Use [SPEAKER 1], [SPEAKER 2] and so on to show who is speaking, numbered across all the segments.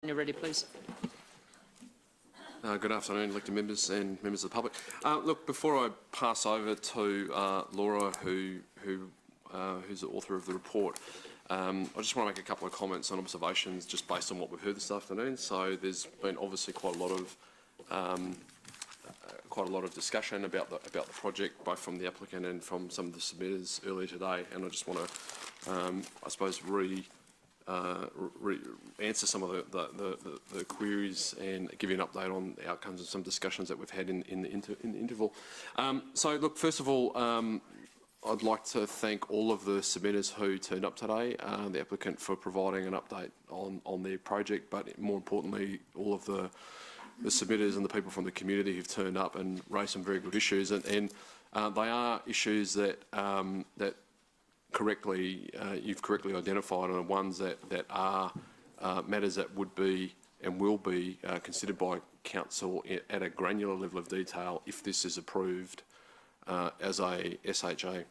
[SPEAKER 1] When you're ready, please.
[SPEAKER 2] Good afternoon, elected members and members of the public. Look, before I pass over to Laura, who's the author of the report, I just want to make a couple of comments and observations just based on what we've heard this afternoon. So there's been obviously quite a lot of discussion about the project, both from the applicant and from some of the submitters earlier today. And I just want to, I suppose, answer some of the queries and give you an update on the outcomes of some discussions that we've had in the interval. So look, first of all, I'd like to thank all of the submitters who turned up today, the applicant for providing an update on their project, but more importantly, all of the submitters and the people from the community who've turned up and raised some very good issues. And they are issues that you've correctly identified, and ones that are matters that would be and will be considered by council at a granular level of detail if this is approved as a SHA.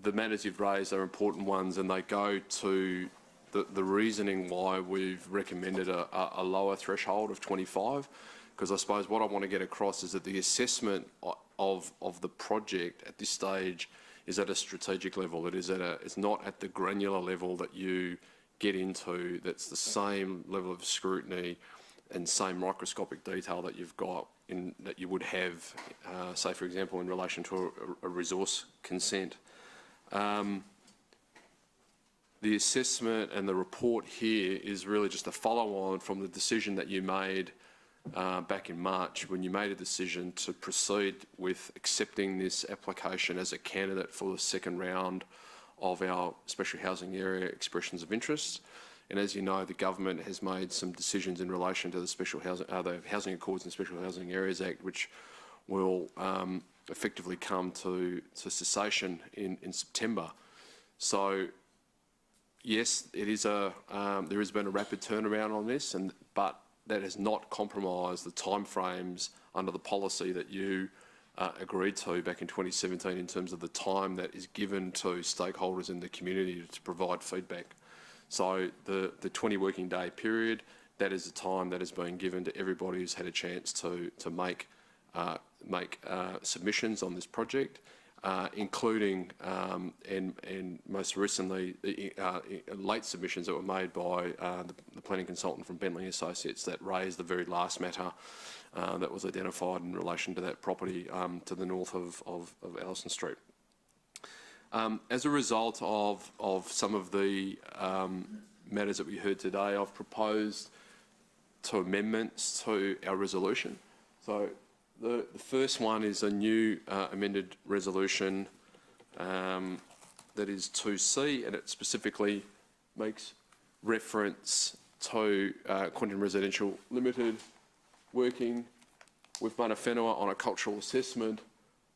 [SPEAKER 2] The matters you've raised are important ones, and they go to the reasoning why we've recommended a lower threshold of 25, because I suppose what I want to get across is that the assessment of the project at this stage is at a strategic level. It's not at the granular level that you get into. That's the same level of scrutiny and same microscopic detail that you've got that you would have, say for example, in relation to a resource consent. The assessment and the report here is really just a follow-on from the decision that you made back in March, when you made a decision to proceed with accepting this application as a candidate for the second round of our special housing area expressions of interest. And as you know, the government has made some decisions in relation to the the Housing Accords and Special Housing Areas Act, which will effectively come to cessation in September. So yes, it is there has been a rapid turnaround on this, but that has not compromised the timeframes under the policy that you agreed to back in 2017 in terms of the time that is given to stakeholders in the community to provide feedback. So the 20 working day period, that is the time that has been given to everybody who's had a chance to make submissions on this project, including and most recently late submissions that were made by the planning consultant from Bentley Associates that raised the very last matter that was identified in relation to that property to the north of Allison Street. As a result of some of the matters that we heard today, I've proposed two amendments to our resolution. So the first one is a new amended resolution that is 2C, and it specifically makes reference to Quinton Residential Limited working with Mana Whenua on a cultural assessment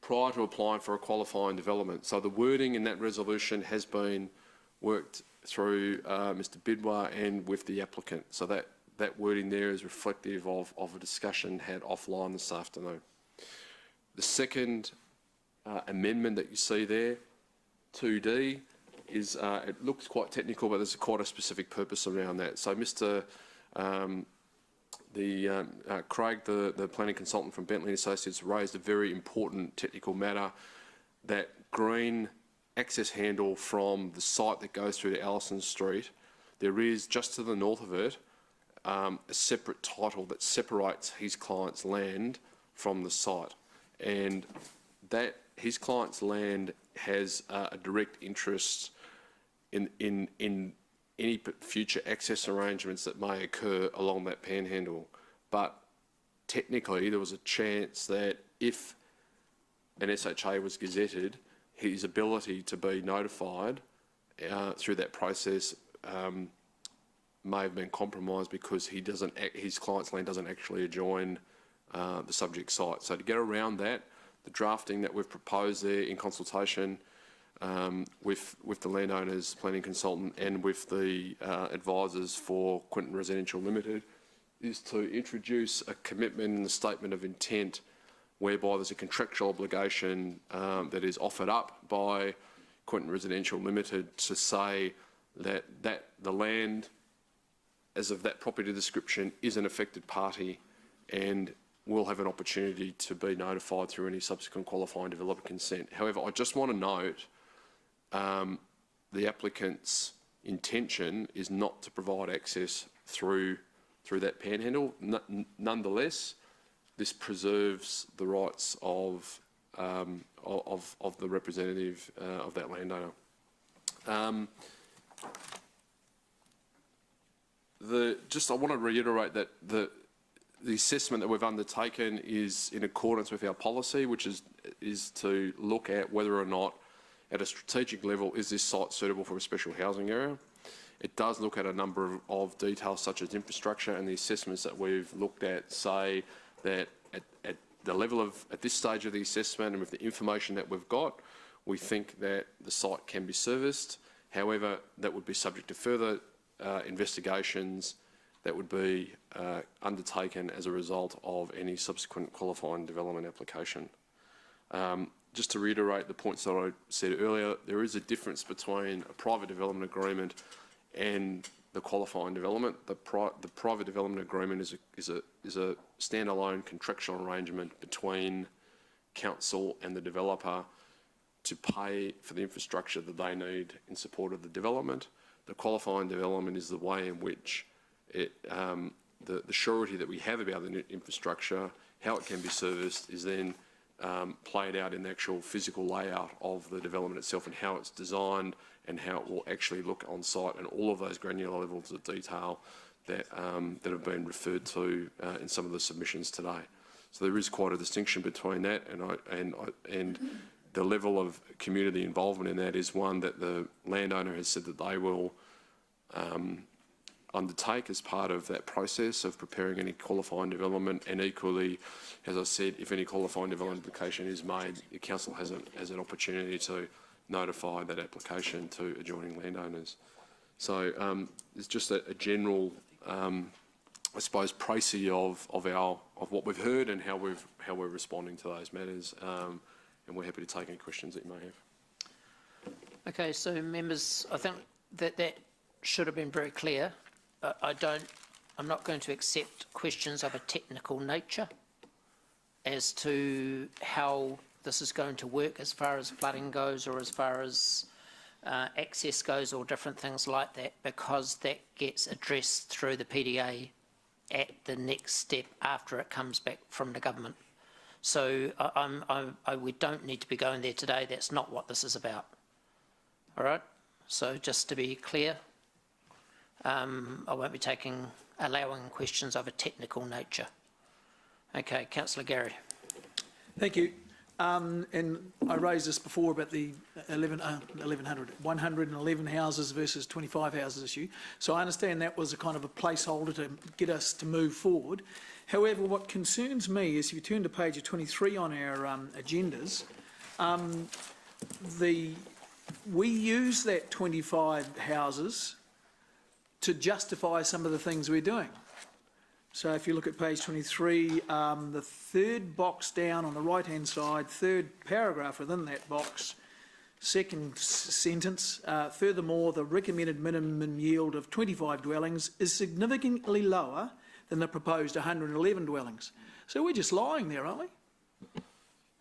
[SPEAKER 2] prior to applying for a qualifying development. So the wording in that resolution has been worked through Mr Bidwa and with the applicant. So that wording there is reflective of a discussion had offline this afternoon. The second amendment that you see there, 2D, is it looks quite technical, but there's quite a specific purpose around that. So Mr. Craig, the planning consultant from Bentley Associates, raised a very important technical matter that green access handle from the site that goes through to Allison Street. There is, just to the north of it, a separate title that separates his client's land from the site, and that his client's land has a direct interest in any future access arrangements that may occur along that panhandle. But technically there was a chance that if an SHA was gazetted, his ability to be notified through that process may have been compromised because his client's land doesn't actually adjoin the subject site. So to get around that, the drafting that we've proposed there in consultation with the landowner's planning consultant and with the advisors for Quinton Residential Limited is to introduce a commitment in the statement of intent whereby there's a contractual obligation that is offered up by Quinton Residential Limited to say that the land, as of that property description, is an affected party and will have an opportunity to be notified through any subsequent qualifying developer consent. However, I just want to note the applicant's intention is not to provide access through that panhandle. Nonetheless, this preserves the rights of the representative of that landowner. I want to reiterate that the assessment that we've undertaken is in accordance with our policy, which is to look at whether or not, at a strategic level, is this site suitable for a special housing area. It does look at a number of details such as infrastructure, and the assessments that we've looked at say that at the level of, at this stage of the assessment and with the information that we've got, we think that the site can be serviced. However, that would be subject to further investigations that would be undertaken as a result of any subsequent qualifying development application. Just to reiterate the points that I said earlier, there is a difference between a private development agreement and the qualifying development. The private development agreement is a standalone contractual arrangement between council and the developer to pay for the infrastructure that they need in support of the development. The qualifying development is the way in which the surety that we have about the infrastructure, how it can be serviced, is then played out in the actual physical layout of the development itself and how it's designed and how it will actually look on site, and all of those granular levels of detail that have been referred to in some of the submissions today. So there is quite a distinction between that, and the level of community involvement in that is one that the landowner has said that they will undertake as part of that process of preparing any qualifying development. And equally, as I said, if any qualifying development application is made, the council has an opportunity to notify that application to adjoining landowners. So it's just a general, I suppose, précis of what we've heard and how we're responding to those matters. And we're happy to take any questions that you may have.
[SPEAKER 1] Okay, so members, I think that should have been very clear. I'm not going to accept questions of a technical nature as to how this is going to work as far as flooding goes or as far as access goes or different things like that, because that gets addressed through the PDA at the next step after it comes back from the government. So we don't need to be going there today. That's not what this is about. All right? So just to be clear, I won't be allowing questions of a technical nature. Okay, Councillor Gary.
[SPEAKER 3] Thank you. And I raised this before about the 111 houses versus 25 houses issue. So I understand that was a kind of a placeholder to get us to move forward. However, what concerns me is if you turn to page 23 on our agendas, we use that 25 houses to justify some of the things we're doing. So if you look at page 23, the third box down on the right-hand side, third paragraph within that box, second sentence, furthermore, the recommended minimum yield of 25 dwellings is significantly lower than the proposed 111 dwellings. So we're just lying there, aren't we?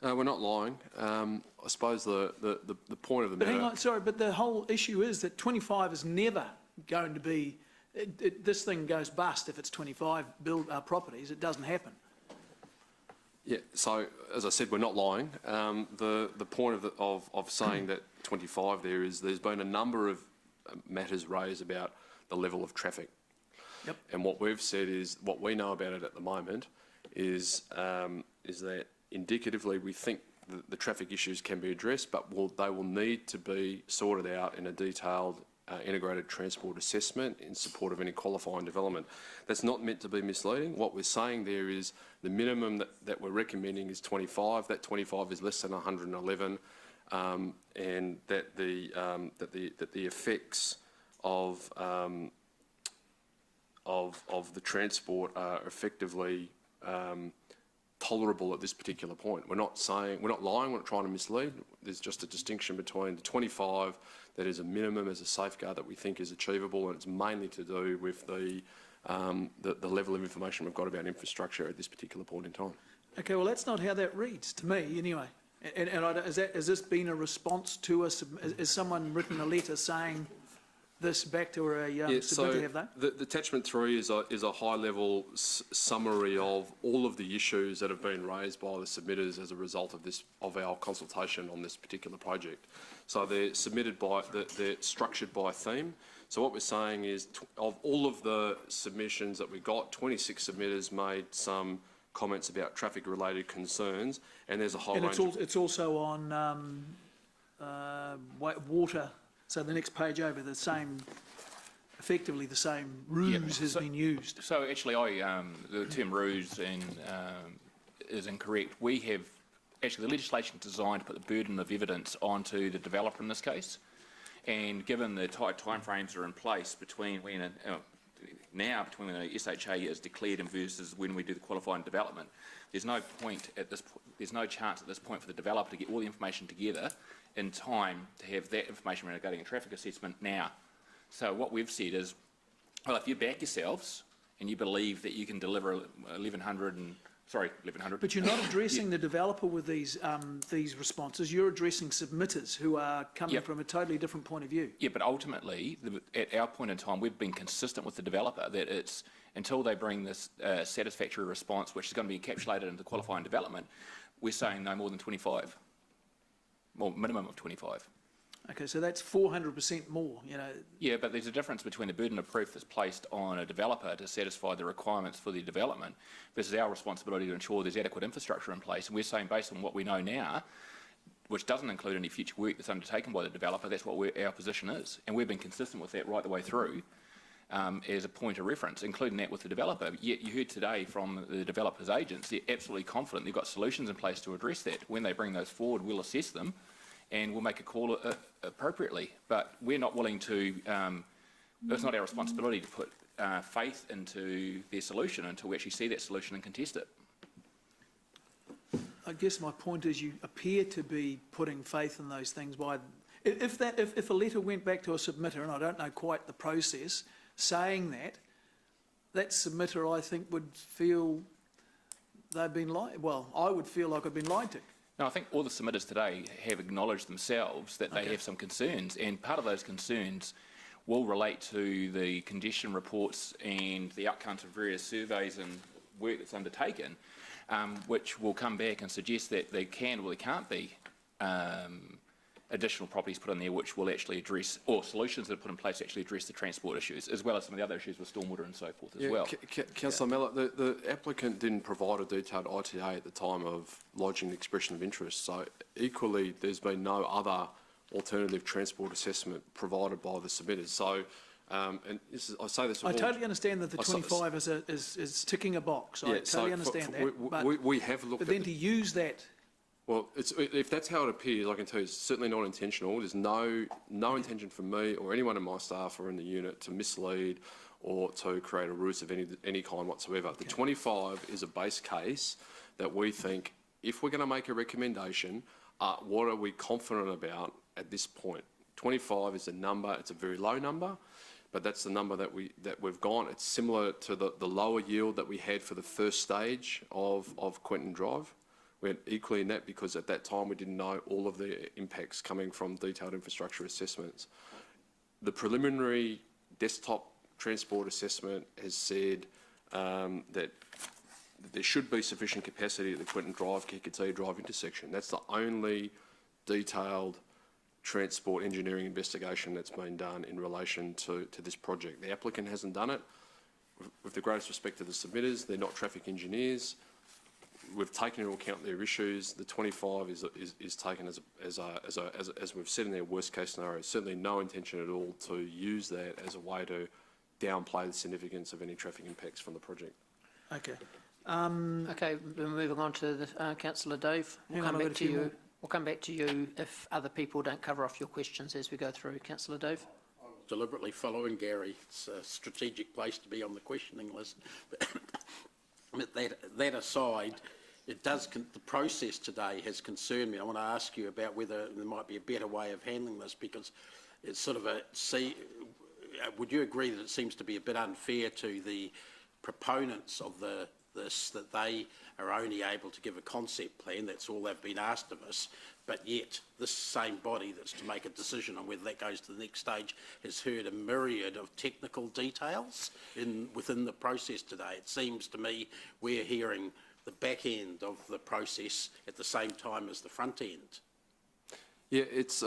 [SPEAKER 2] We're not lying. I suppose the point of the matter...
[SPEAKER 3] Hang on, sorry, but the whole issue is that 25 is never going to be... this thing goes bust if it's 25 properties. It doesn't happen.
[SPEAKER 2] Yeah, so as I said, we're not lying. The point of saying that 25 there is there's been a number of matters raised about the level of traffic. Yep. And what we've said is, what we know about it at the moment is that indicatively we think the traffic issues can be addressed, but they will need to be sorted out in a detailed integrated transport assessment in support of any qualifying development. That's not meant to be misleading. What we're saying there is the minimum that we're recommending is 25. That 25 is less than 111, and that the effects of the transport are effectively tolerable at this particular point. We're not lying, we're not trying to mislead. There's just a distinction between the 25 that is a minimum as a safeguard that we think is achievable, and it's mainly to do with the level of information we've got about infrastructure at this particular point in time.
[SPEAKER 3] Okay, well, that's not how that reads, to me, anyway. Has this been a response to us? Has someone written a letter saying this back to a submitter, have they?
[SPEAKER 2] The attachment 3 is a high-level summary of all of the issues that have been raised by the submitters as a result of our consultation on this particular project. So they're structured by theme. So what we're saying is, of all of the submissions that we got, 26 submitters made some comments about traffic-related concerns, and there's a whole range.
[SPEAKER 3] And it's also on water. So the next page over, effectively the same ruse has been used.
[SPEAKER 4] So actually, the term ruse is incorrect. We have actually the legislation designed to put the burden of evidence onto the developer in this case, and given the tight timeframes are in place between when between when the SHA is declared and versus when we do the qualifying development, there's no chance at this point for the developer to get all the information together in time to have that information regarding a traffic assessment now. So what we've said is, well, if you back yourselves and you believe that you can deliver 1100.
[SPEAKER 3] But you're not addressing the developer with these responses. You're addressing submitters who are coming from a totally different point of view.
[SPEAKER 4] Yeah, but ultimately, at our point in time, we've been consistent with the developer that it's until they bring this satisfactory response, which is going to be encapsulated into qualifying development, we're saying no more than 25. Well, minimum of 25.
[SPEAKER 3] Okay, so that's 400% more, you know.
[SPEAKER 4] Yeah, but there's a difference between the burden of proof that's placed on a developer to satisfy the requirements for the development versus our responsibility to ensure there's adequate infrastructure in place. And we're saying, based on what we know now, which doesn't include any future work that's undertaken by the developer, that's what our position is. And we've been consistent with that right the way through as a point of reference, including that with the developer. Yet you heard today from the developer's agents, they're absolutely confident they've got solutions in place to address that. When they bring those forward, we'll assess them and we'll make a call appropriately. But we're not willing to, it's not our responsibility to put faith into their solution until we actually see that solution and contest it.
[SPEAKER 3] I guess my point is you appear to be putting faith in those things by, if a letter went back to a submitter, and I don't know quite the process, saying that submitter, I think, would feel they've been lied, well, I would feel like I've been lied to.
[SPEAKER 4] No, I think all the submitters today have acknowledged themselves that they have some concerns, and part of those concerns will relate to the condition reports and the outcomes of various surveys and work that's undertaken, which will come back and suggest that there can or there can't be additional properties put in there which will actually address, or solutions that are put in place to actually address the transport issues, as well as some of the other issues with stormwater and so forth as well.
[SPEAKER 2] Councillor Mellor, the applicant didn't provide a detailed ITA at the time of lodging the expression of interest, so equally there's been no other alternative transport assessment provided by the submitters. So, and this is, I say this.
[SPEAKER 3] I totally understand that the 25 is ticking a box. I totally understand that. But
[SPEAKER 2] we have looked.
[SPEAKER 3] But then to use that.
[SPEAKER 2] Well, if that's how it appears, I can tell you it's certainly not intentional. There's no intention from me or anyone in my staff or in the unit to mislead or to create a ruse of any kind whatsoever. Okay. The 25 is a base case that we think, if we're going to make a recommendation, what are we confident about at this point? 25 is a number. It's a very low number, but that's the number that we've gone. It's similar to the lower yield that we had for the first stage of Quentin Drive. We had equally in that because at that time we didn't know all of the impacts coming from detailed infrastructure assessments. The preliminary desktop transport assessment has said that there should be sufficient capacity at the Quentin Drive, Kikatee Drive intersection. That's the only detailed transport engineering investigation that's been done in relation to this project. The applicant hasn't done it. With the greatest respect to the submitters, they're not traffic engineers. We've taken into account their issues. The 25 is taken as we've said in their worst case scenario. Certainly no intention at all to use that as a way to downplay the significance of any traffic impacts from the project.
[SPEAKER 3] Okay.
[SPEAKER 1] Okay, we're moving on to the, Councillor Dave. We'll come back to you. We'll come back to you if other people don't cover off your questions as we go through. Councillor Dave.
[SPEAKER 5] I was deliberately following Gary. It's a strategic place to be on the questioning list. But that aside, it does, the process today has concerned me. I want to ask you about whether there might be a better way of handling this, because it's sort of would you agree that it seems to be a bit unfair to the proponents of this, that they are only able to give a concept plan, that's all they've been asked of us, but yet this same body that's to make a decision on whether that goes to the next stage has heard a myriad of technical details within the process today? It seems to me we're hearing the back end of the process at the same time as the front end.
[SPEAKER 2] Yeah, it's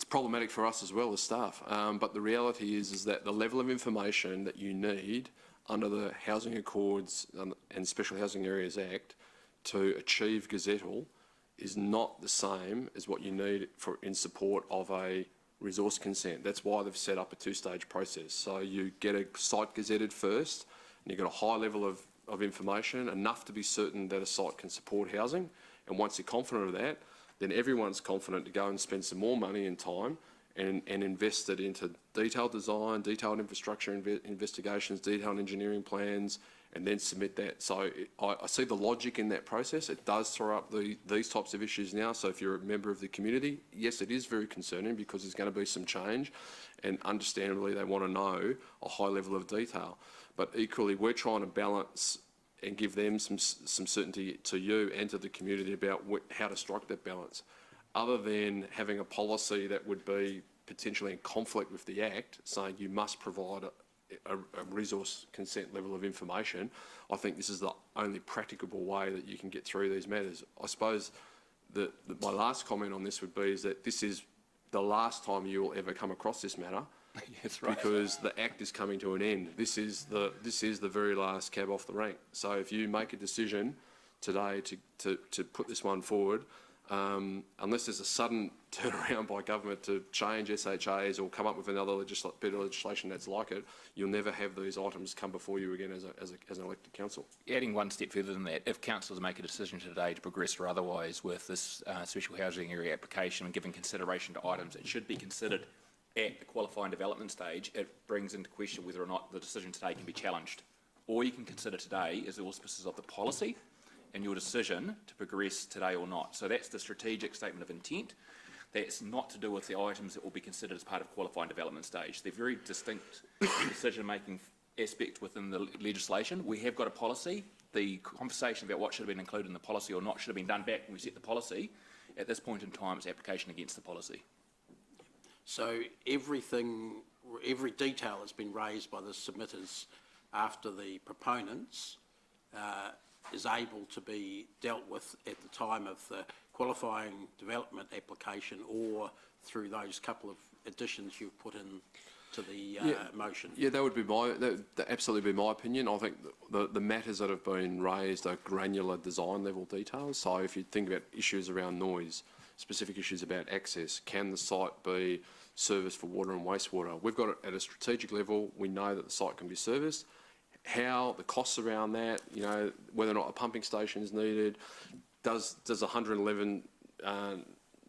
[SPEAKER 2] problematic for us as well as staff. But the reality is that the level of information that you need under the Housing Accords and Special Housing Areas Act to achieve gazettal is not the same as what you need in support of a resource consent. That's why they've set up a two-stage process. So you get a site gazetted first, and you've got a high level of information, enough to be certain that a site can support housing. And once you're confident of that, then everyone's confident to go and spend some more money and time and invest it into detailed design, detailed infrastructure investigations, detailed engineering plans, and then submit that. So I see the logic in that process. It does throw up these types of issues now. So if you're a member of the community, yes, it is very concerning because there's going to be some change, and understandably they want to know a high level of detail. But equally, we're trying to balance and give them some certainty to you and to the community about how to strike that balance. Other than having a policy that would be potentially in conflict with the Act, saying you must provide a resource consent level of information, I think this is the only practicable way that you can get through these matters. I suppose my last comment on this would be is that this is the last time you will ever come across this matter.
[SPEAKER 4] That's right.
[SPEAKER 2] Because the Act is coming to an end. This is the very last cab off the rank. So if you make a decision today to put this one forward, unless there's a sudden turnaround by government to change SHAs or come up with another bit of legislation that's like it, you'll never have these items come before you again as an elected council.
[SPEAKER 4] Adding one step further than that, if councils make a decision today to progress or otherwise with this special housing area application and giving consideration to items that should be considered at the qualifying development stage, it brings into question whether or not the decision today can be challenged. All you can consider today is the auspices of the policy and your decision to progress today or not. So that's the strategic statement of intent. That's not to do with the items that will be considered as part of qualifying development stage. They're very distinct decision-making aspects within the legislation. We have got a policy. The conversation about what should have been included in the policy or not should have been done back when we set the policy. At this point in time, it's application against the policy.
[SPEAKER 5] So every detail that's been raised by the submitters after the proponents is able to be dealt with at the time of the qualifying development application or through those couple of additions you've put in to the motion.
[SPEAKER 2] Yeah, that would absolutely be my opinion. I think the matters that have been raised are granular design level details. So if you think about issues around noise, specific issues about access, can the site be serviced for water and wastewater? We've got it at a strategic level. We know that the site can be serviced. How the costs around that, whether or not a pumping station is needed, does 111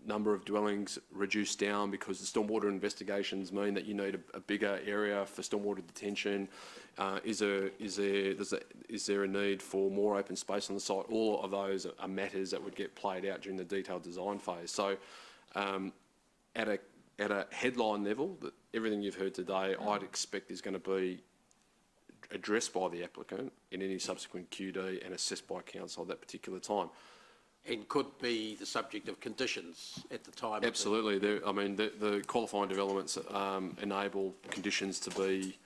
[SPEAKER 2] number of dwellings reduce down because the stormwater investigations mean that you need a bigger area for stormwater detention? Is there a need for more open space on the site? All of those are matters that would get played out during the detailed design phase. So at a headline level, everything you've heard today, I'd expect is going to be addressed by the applicant in any subsequent QD and assessed by council at that particular time.
[SPEAKER 5] And could be the subject of conditions at the time.
[SPEAKER 2] Absolutely. The qualifying developments enable conditions to be,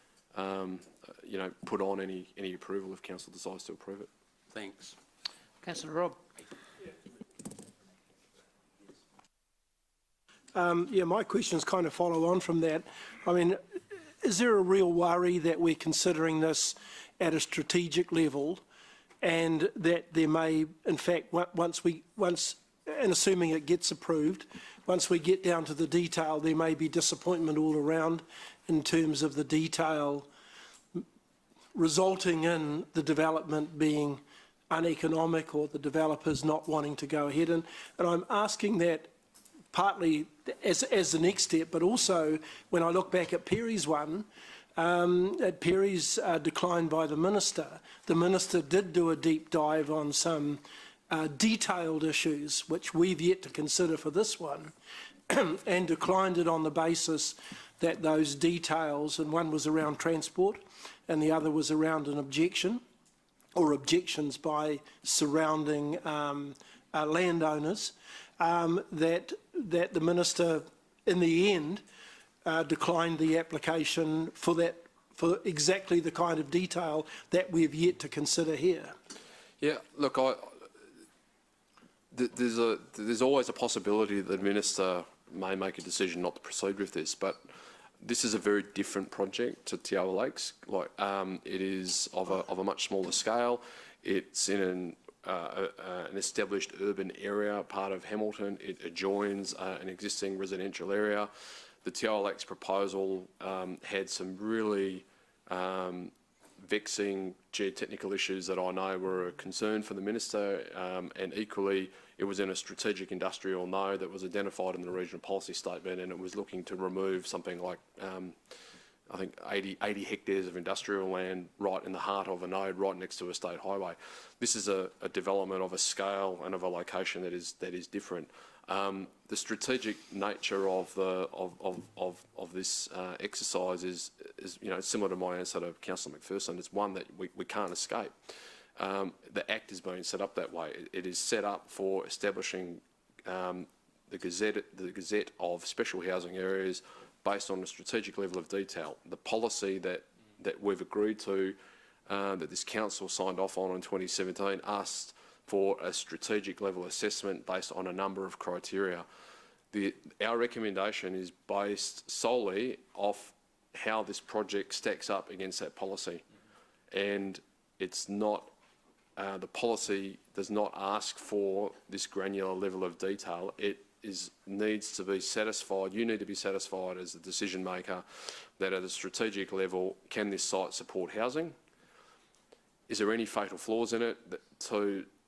[SPEAKER 2] put on any approval if council decides to approve it.
[SPEAKER 5] Thanks.
[SPEAKER 1] Councillor Robb.
[SPEAKER 6] My questions kind of follow on from that. Is there a real worry that we're considering this at a strategic level, and that there may, in fact, and assuming it gets approved, once we get down to the detail, there may be disappointment all around in terms of the detail, resulting in the development being uneconomic or the developers not wanting to go ahead? And I'm asking that partly as the next step, but also when I look back at Perry's one, at Perry's declined by the Minister. The Minister did do a deep dive on some detailed issues, which we've yet to consider for this one, and declined it on the basis that those details, and one was around transport and the other was around an objection or objections by surrounding landowners, that the Minister in the end declined the application for exactly the kind of detail that we've yet to consider here.
[SPEAKER 2] Yeah, look, there's always a possibility that the Minister may make a decision not to proceed with this, but this is a very different project to Te Awa Lakes. It is of a much smaller scale. It's in an established urban area, part of Hamilton. It adjoins an existing residential area. The Te Awa Lakes proposal had some really vexing geotechnical issues that I know were a concern for the Minister, and equally it was in a strategic industrial node that was identified in the regional policy statement, and it was looking to remove something like I think 80 hectares of industrial land right in the heart of a node right next to a state highway. This is a development of a scale and of a location that is different. The strategic nature of this exercise is similar to my answer to Councillor McPherson. It's one that we can't escape. The Act is being set up that way. It is set up for establishing the Gazette of special housing areas based on a strategic level of detail. The policy that we've agreed to, that this council signed off on in 2017, asked for a strategic level assessment based on a number of criteria. Our recommendation is based solely off how this project stacks up against that policy, and it's not. The policy does not ask for this granular level of detail. It needs to be satisfied. You need to be satisfied as the decision maker that at a strategic level, can this site support housing? Is there any fatal flaws in it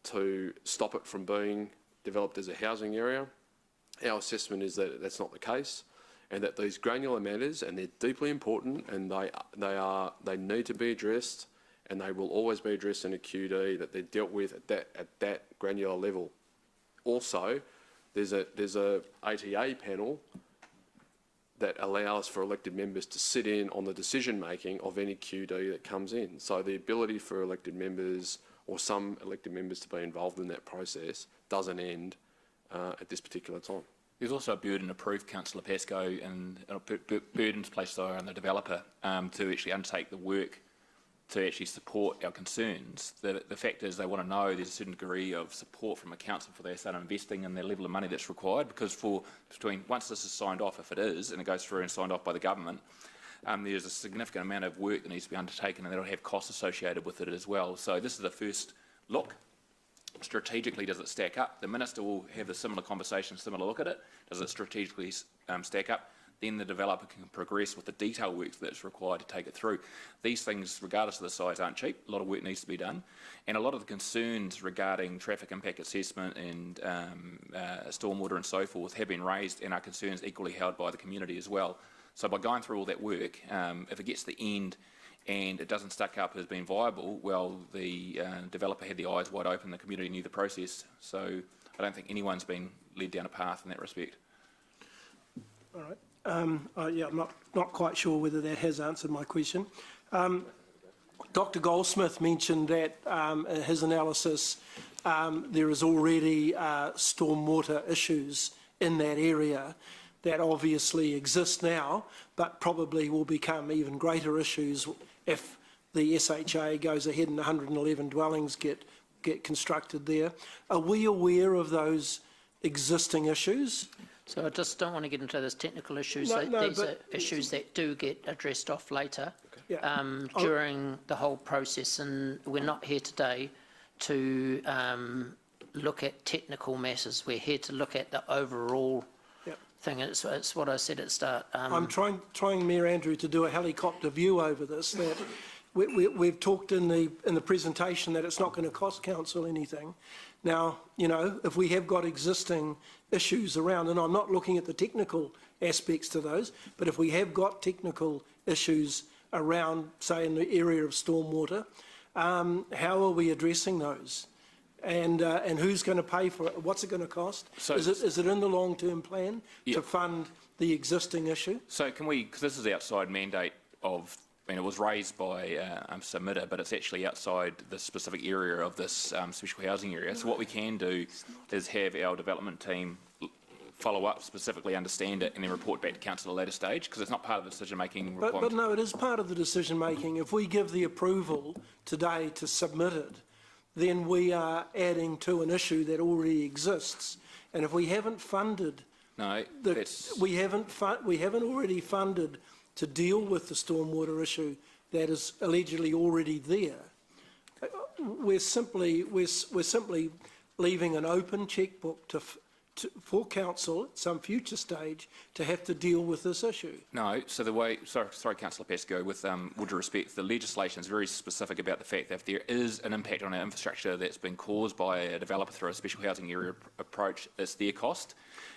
[SPEAKER 2] to stop it from being developed as a housing area? Our assessment is that that's not the case, and that these granular matters, and they're deeply important, and they need to be addressed, and they will always be addressed in a QD, that they're dealt with at that granular level. Also, there's a ATA panel that allows for elected members to sit in on the decision making of any QD that comes in. So the ability for elected members or some elected members to be involved in that process doesn't end at this particular time.
[SPEAKER 4] There's also a burden of proof, Councillor Pascoe, and burdens placed on the developer to actually undertake the work to actually support our concerns. The fact is they want to know there's a certain degree of support from a council for they start investing in the level of money that's required, because once this is signed off, if it is, and it goes through and signed off by the government, there's a significant amount of work that needs to be undertaken, and that'll have costs associated with it as well. So this is the first look. Strategically, does it stack up? The Minister will have a similar conversation, similar look at it. Does it strategically stack up? Then the developer can progress with the detail work that's required to take it through. These things, regardless of the size, aren't cheap. A lot of work needs to be done. And a lot of the concerns regarding traffic impact assessment and stormwater and so forth have been raised, and are concerns equally held by the community as well. So by going through all that work, if it gets to the end and it doesn't stack up as being viable, well, the developer had the eyes wide open, the community knew the process. So I don't think anyone's been led down a path in that respect.
[SPEAKER 6] All right. Yeah, I'm not quite sure whether that has answered my question. Dr. Goldsmith mentioned that in his analysis there is already stormwater issues in that area that obviously exist now, but probably will become even greater issues if the SHA goes ahead and 111 dwellings get constructed there. Are we aware of those existing issues?
[SPEAKER 1] So I just don't want to get into those technical issues. These are issues that do get addressed off later during the whole process, and we're not here today to look at technical matters. We're here to look at the overall thing. It's what I said at the start.
[SPEAKER 6] I'm trying, Mayor Andrew, to do a helicopter view over this. That we've talked in the presentation that it's not going to cost council anything. Now, if we have got existing issues around, and I'm not looking at the technical aspects to those, but if we have got technical issues around, say, in the area of stormwater. How are we addressing those? And who's going to pay for it? What's it going to cost?
[SPEAKER 4] So-
[SPEAKER 6] Is it in the long-term plan
[SPEAKER 4] Yeah.
[SPEAKER 6] to fund the existing issue?
[SPEAKER 4] So can we, because this is outside mandate of, I mean, it was raised by submitter, but it's actually outside the specific area of this special housing area. So what we can do is have our development team follow up, specifically understand it, and then report back to council at a later stage, because it's not part of the decision-making requirement.
[SPEAKER 6] But no, it is part of the decision-making. If we give the approval today to submit it, then we are adding to an issue that already exists. And if we haven't funded,
[SPEAKER 4] No, that's...
[SPEAKER 6] we haven't already funded to deal with the stormwater issue that is allegedly already there, we're simply leaving an open chequebook for council at some future stage to have to deal with this issue.
[SPEAKER 4] No, so the way, sorry Councillor Pascoe, with due respect, the legislation is very specific about the fact that if there is an impact on our infrastructure that's been caused by a developer through a special housing area approach, it's their cost.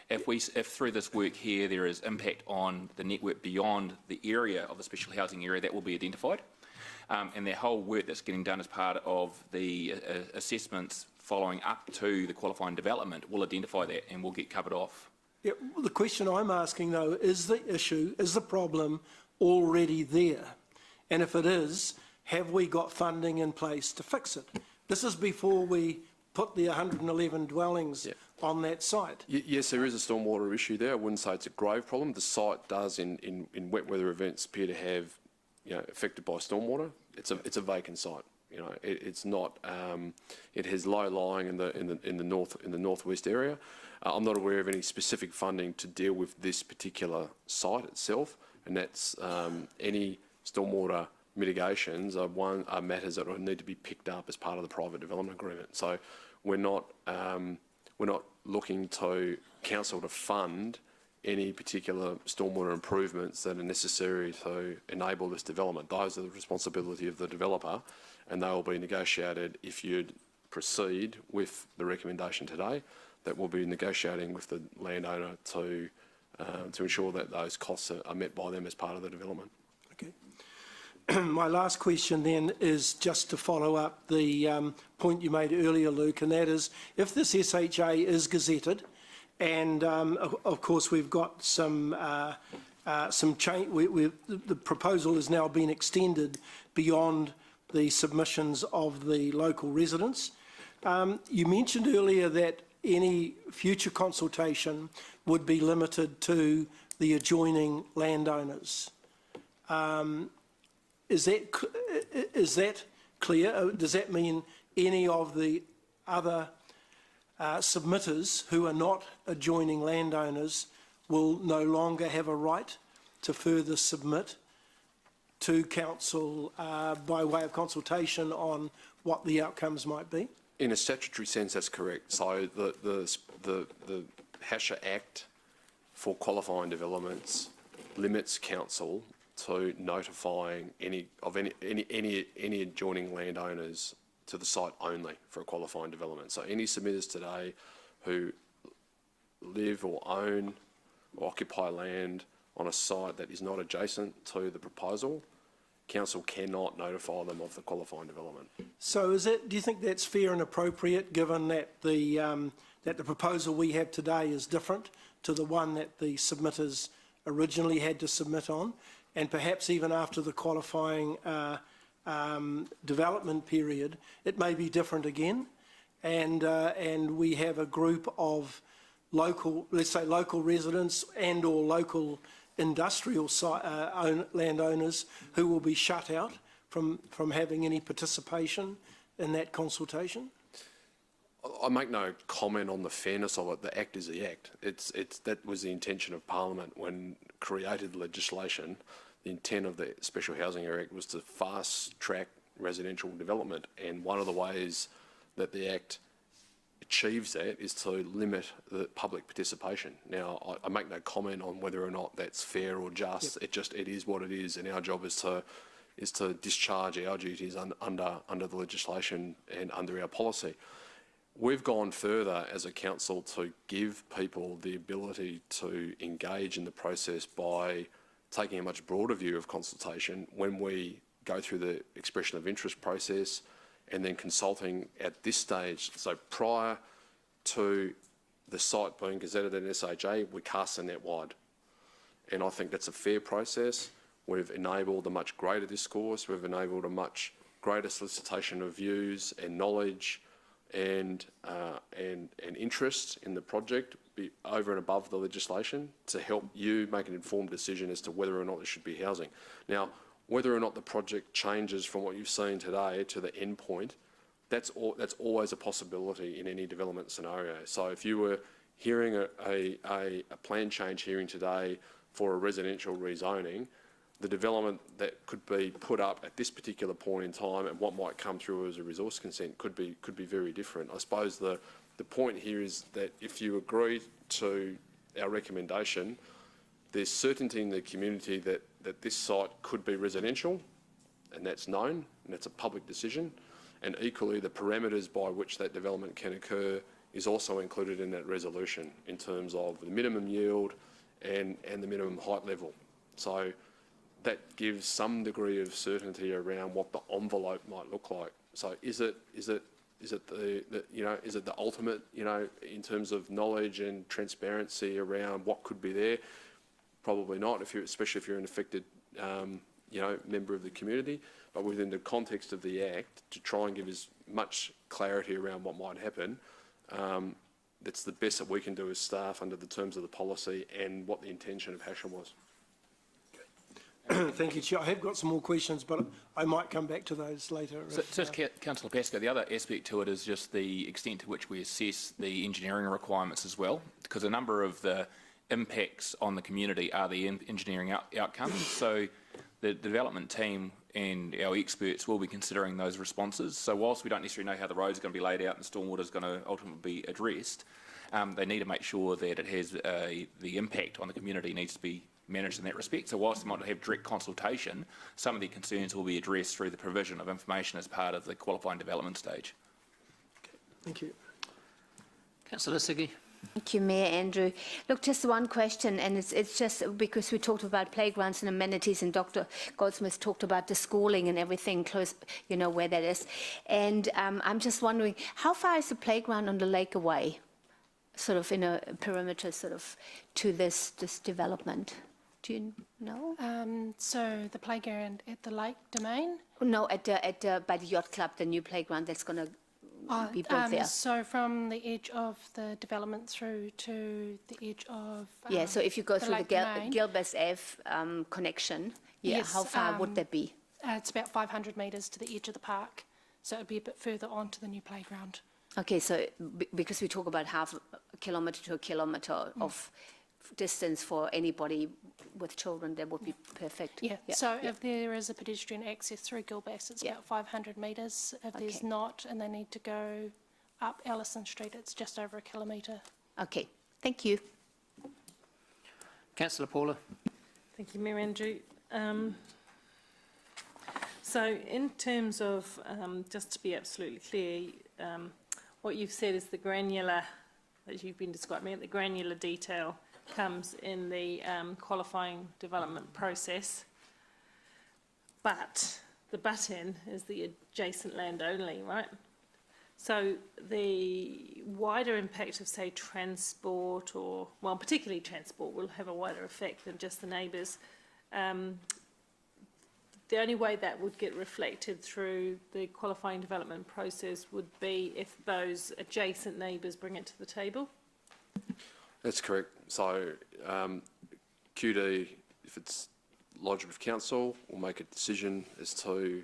[SPEAKER 4] If through this work here there is impact on the network beyond the area of the special housing area, that will be identified. And the whole work that's getting done as part of the assessments following up to the qualifying development will identify that and will get covered off.
[SPEAKER 6] Yeah, well, the question I'm asking though, is the problem already there? And if it is, have we got funding in place to fix it? This is before we put the 111 dwellings on that site.
[SPEAKER 2] Yes, there is a stormwater issue there. I wouldn't say it's a grave problem. The site does, in wet weather events, appear to have, affected by stormwater. It's a vacant site. It's not. It has low lying in the northwest area. I'm not aware of any specific funding to deal with this particular site itself, and that's any stormwater mitigations are matters that need to be picked up as part of the private development agreement. So we're not looking to council to fund any particular stormwater improvements that are necessary to enable this development. Those are the responsibility of the developer, and they will be negotiated if you'd proceed with the recommendation today. That will be negotiating with the landowner to ensure that those costs are met by them as part of the development.
[SPEAKER 6] Okay. My last question then is just to follow up the point you made earlier, Luke, and that is, if this SHA is gazetted, and of course we've got some change, the proposal has now been extended beyond the submissions of the local residents. You mentioned earlier that any future consultation would be limited to the adjoining landowners. Is that clear? Does that mean any of the other submitters who are not adjoining landowners will no longer have a right to further submit to council by way of consultation on what the outcomes might be?
[SPEAKER 2] In a statutory sense, that's correct. So the HCC Act for qualifying developments limits council to notifying any adjoining landowners to the site only for a qualifying development. So any submitters today who live or own or occupy land on a site that is not adjacent to the proposal, council cannot notify them of the qualifying development.
[SPEAKER 6] So do you think that's fair and appropriate, given that the proposal we have today is different to the one that the submitters originally had to submit on, and perhaps even after the qualifying development period, it may be different again, and we have a group of local, let's say local residents and or local industrial landowners who will be shut out from having any participation in that consultation?
[SPEAKER 2] I make no comment on the fairness of it. The Act is the Act. That was the intention of Parliament when created the legislation. The intent of the Special Housing Area Act was to fast-track residential development, and one of the ways that the Act achieves that is to limit the public participation. Now, I make no comment on whether or not that's fair or just. Yep. It is what it is, and our job is to discharge our duties under the legislation and under our policy. We've gone further as a council to give people the ability to engage in the process by taking a much broader view of consultation when we go through the expression of interest process and then consulting at this stage. So prior to the site being gazetted in SHA, we cast the net wide. And I think that's a fair process. We've enabled a much greater discourse. We've enabled a much greater solicitation of views and knowledge and interest in the project over and above the legislation to help you make an informed decision as to whether or not there should be housing. Now, whether or not the project changes from what you've seen today to the end point, that's always a possibility in any development scenario. So if you were hearing a plan change hearing today for a residential rezoning, the development that could be put up at this particular point in time and what might come through as a resource consent could be very different. I suppose the point here is that if you agree to our recommendation, there's certainty in the community that this site could be residential, and that's known, and that's a public decision. And equally, the parameters by which that development can occur is also included in that resolution in terms of the minimum yield and the minimum height level. So that gives some degree of certainty around what the envelope might look like. So is it the ultimate, in terms of knowledge and transparency around what could be there? Probably not, especially if you're an affected, member of the community. But within the context of the Act, to try and give as much clarity around what might happen, that's the best that we can do as staff under the terms of the policy and what the intention of HASHA was.
[SPEAKER 6] Thank you, Chair. I have got some more questions, but I might come back to those later.
[SPEAKER 4] So, just Councillor Pascoe, the other aspect to it is just the extent to which we assess the engineering requirements as well, because a number of the impacts on the community are the engineering outcomes. So the development team and our experts will be considering those responses. So whilst we don't necessarily know how the roads are going to be laid out and stormwater is going to ultimately be addressed, they need to make sure that it has the impact on the community needs to be managed in that respect. So whilst they might not have direct consultation, some of the concerns will be addressed through the provision of information as part of the qualifying development stage.
[SPEAKER 6] Okay. Thank you.
[SPEAKER 1] Councillor Siggy.
[SPEAKER 7] Thank you, Mayor Andrew. Look, just one question, and it's just because we talked about playgrounds and amenities, and Dr. Goldsmith talked about the schooling and everything close, where that is. And I'm just wondering, how far is the playground on the lake away, sort of in a perimeter, sort of, to this development? Do you know?
[SPEAKER 8] So the playground at the lake domain?
[SPEAKER 7] No, by the yacht club, the new playground that's going to be built there.
[SPEAKER 8] So from the edge of the development through to the edge of
[SPEAKER 7] Yeah, so if you go through the
[SPEAKER 8] domain.
[SPEAKER 7] Gilbert Ave connection,
[SPEAKER 8] Yes,
[SPEAKER 7] how far would that be?
[SPEAKER 8] It's about 500 metres to the edge of the park. So it would be a bit further on to the new playground.
[SPEAKER 7] Okay, so because we talk about half a kilometre to a kilometre of distance for anybody with children, that would be perfect.
[SPEAKER 8] Yeah, so if there is a pedestrian access through Gilbass, it's about 500 metres. If there's not, and they need to go up Ellison Street, it's just over a kilometre.
[SPEAKER 7] Okay, thank you.
[SPEAKER 1] Councillor Paula.
[SPEAKER 9] Thank you, Mayor Andrew. So in terms of, just to be absolutely clear, what you've said is the granular, as you've been describing, the granular detail comes in the qualifying development process, but the but-in is the adjacent land only, right? So the wider impact of, say, transport or, well, particularly transport will have a wider effect than just the neighbours. The only way that would get reflected through the qualifying development process would be if those adjacent neighbours bring it to the table.
[SPEAKER 2] That's correct. So QD, if it's lodged with council, will make a decision as to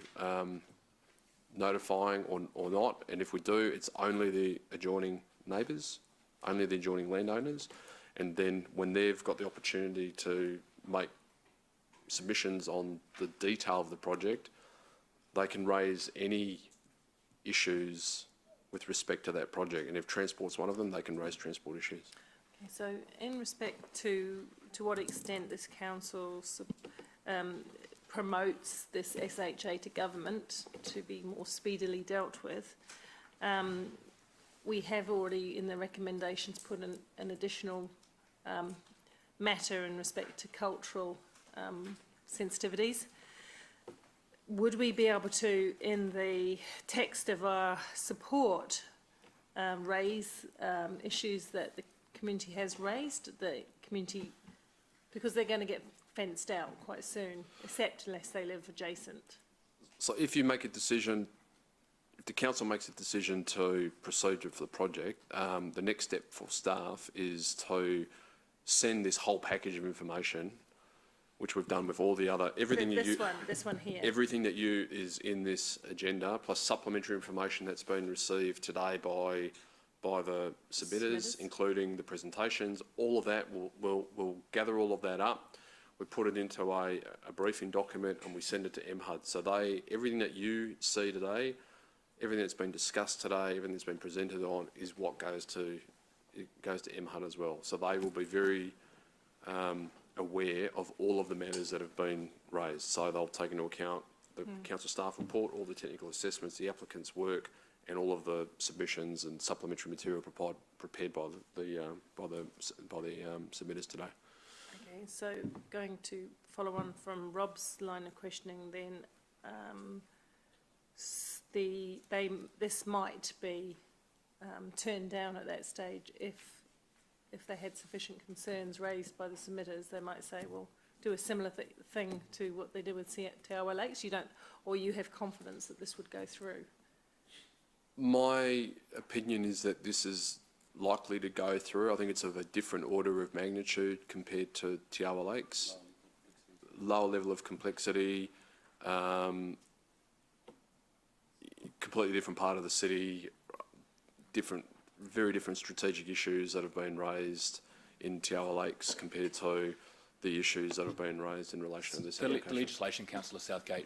[SPEAKER 2] notifying or not. And if we do, it's only the adjoining neighbours, only the adjoining landowners. And then when they've got the opportunity to make submissions on the detail of the project, they can raise any issues with respect to that project. And if transport's one of them, they can raise transport issues.
[SPEAKER 9] Okay, so in respect to what extent this council promotes this SHA to government to be more speedily dealt with, we have already in the recommendations put an additional matter in respect to cultural sensitivities. Would we be able to, in the text of our support, raise issues that the community has raised, the community, because they're going to get fenced out quite soon, except unless they live adjacent?
[SPEAKER 2] So if you make a decision, if the council makes a decision to proceed with the project, the next step for staff is to send this whole package of information, which we've done with all the other, everything
[SPEAKER 9] This one here.
[SPEAKER 2] everything that is in this agenda, plus supplementary information that's been received today by the submitters, including the presentations. All of that, we'll gather all of that up. We put it into a briefing document and we send it to MHUD. So everything that you see today, everything that's been discussed today, everything that's been presented on is what goes to MHUD as well. So they will be very aware of all of the matters that have been raised. So they'll take into account the council staff report, all the technical assessments, the applicant's work, and all of the submissions and supplementary material prepared by the submitters today.
[SPEAKER 9] Okay, so going to follow on from Rob's line of questioning, then this might be turned down at that stage if they had sufficient concerns raised by the submitters. They might say, well, do a similar thing to what they did with Te Awa Lakes. You don't, or you have confidence that this would go through.
[SPEAKER 2] My opinion is that this is likely to go through. I think it's of a different order of magnitude compared to Te Awa Lakes. Lower level of complexity, completely different part of the city, very different strategic issues that have been raised in Te Awa Lakes compared to the issues that have been raised in relation to this application.
[SPEAKER 4] The legislation, Councillor Southgate,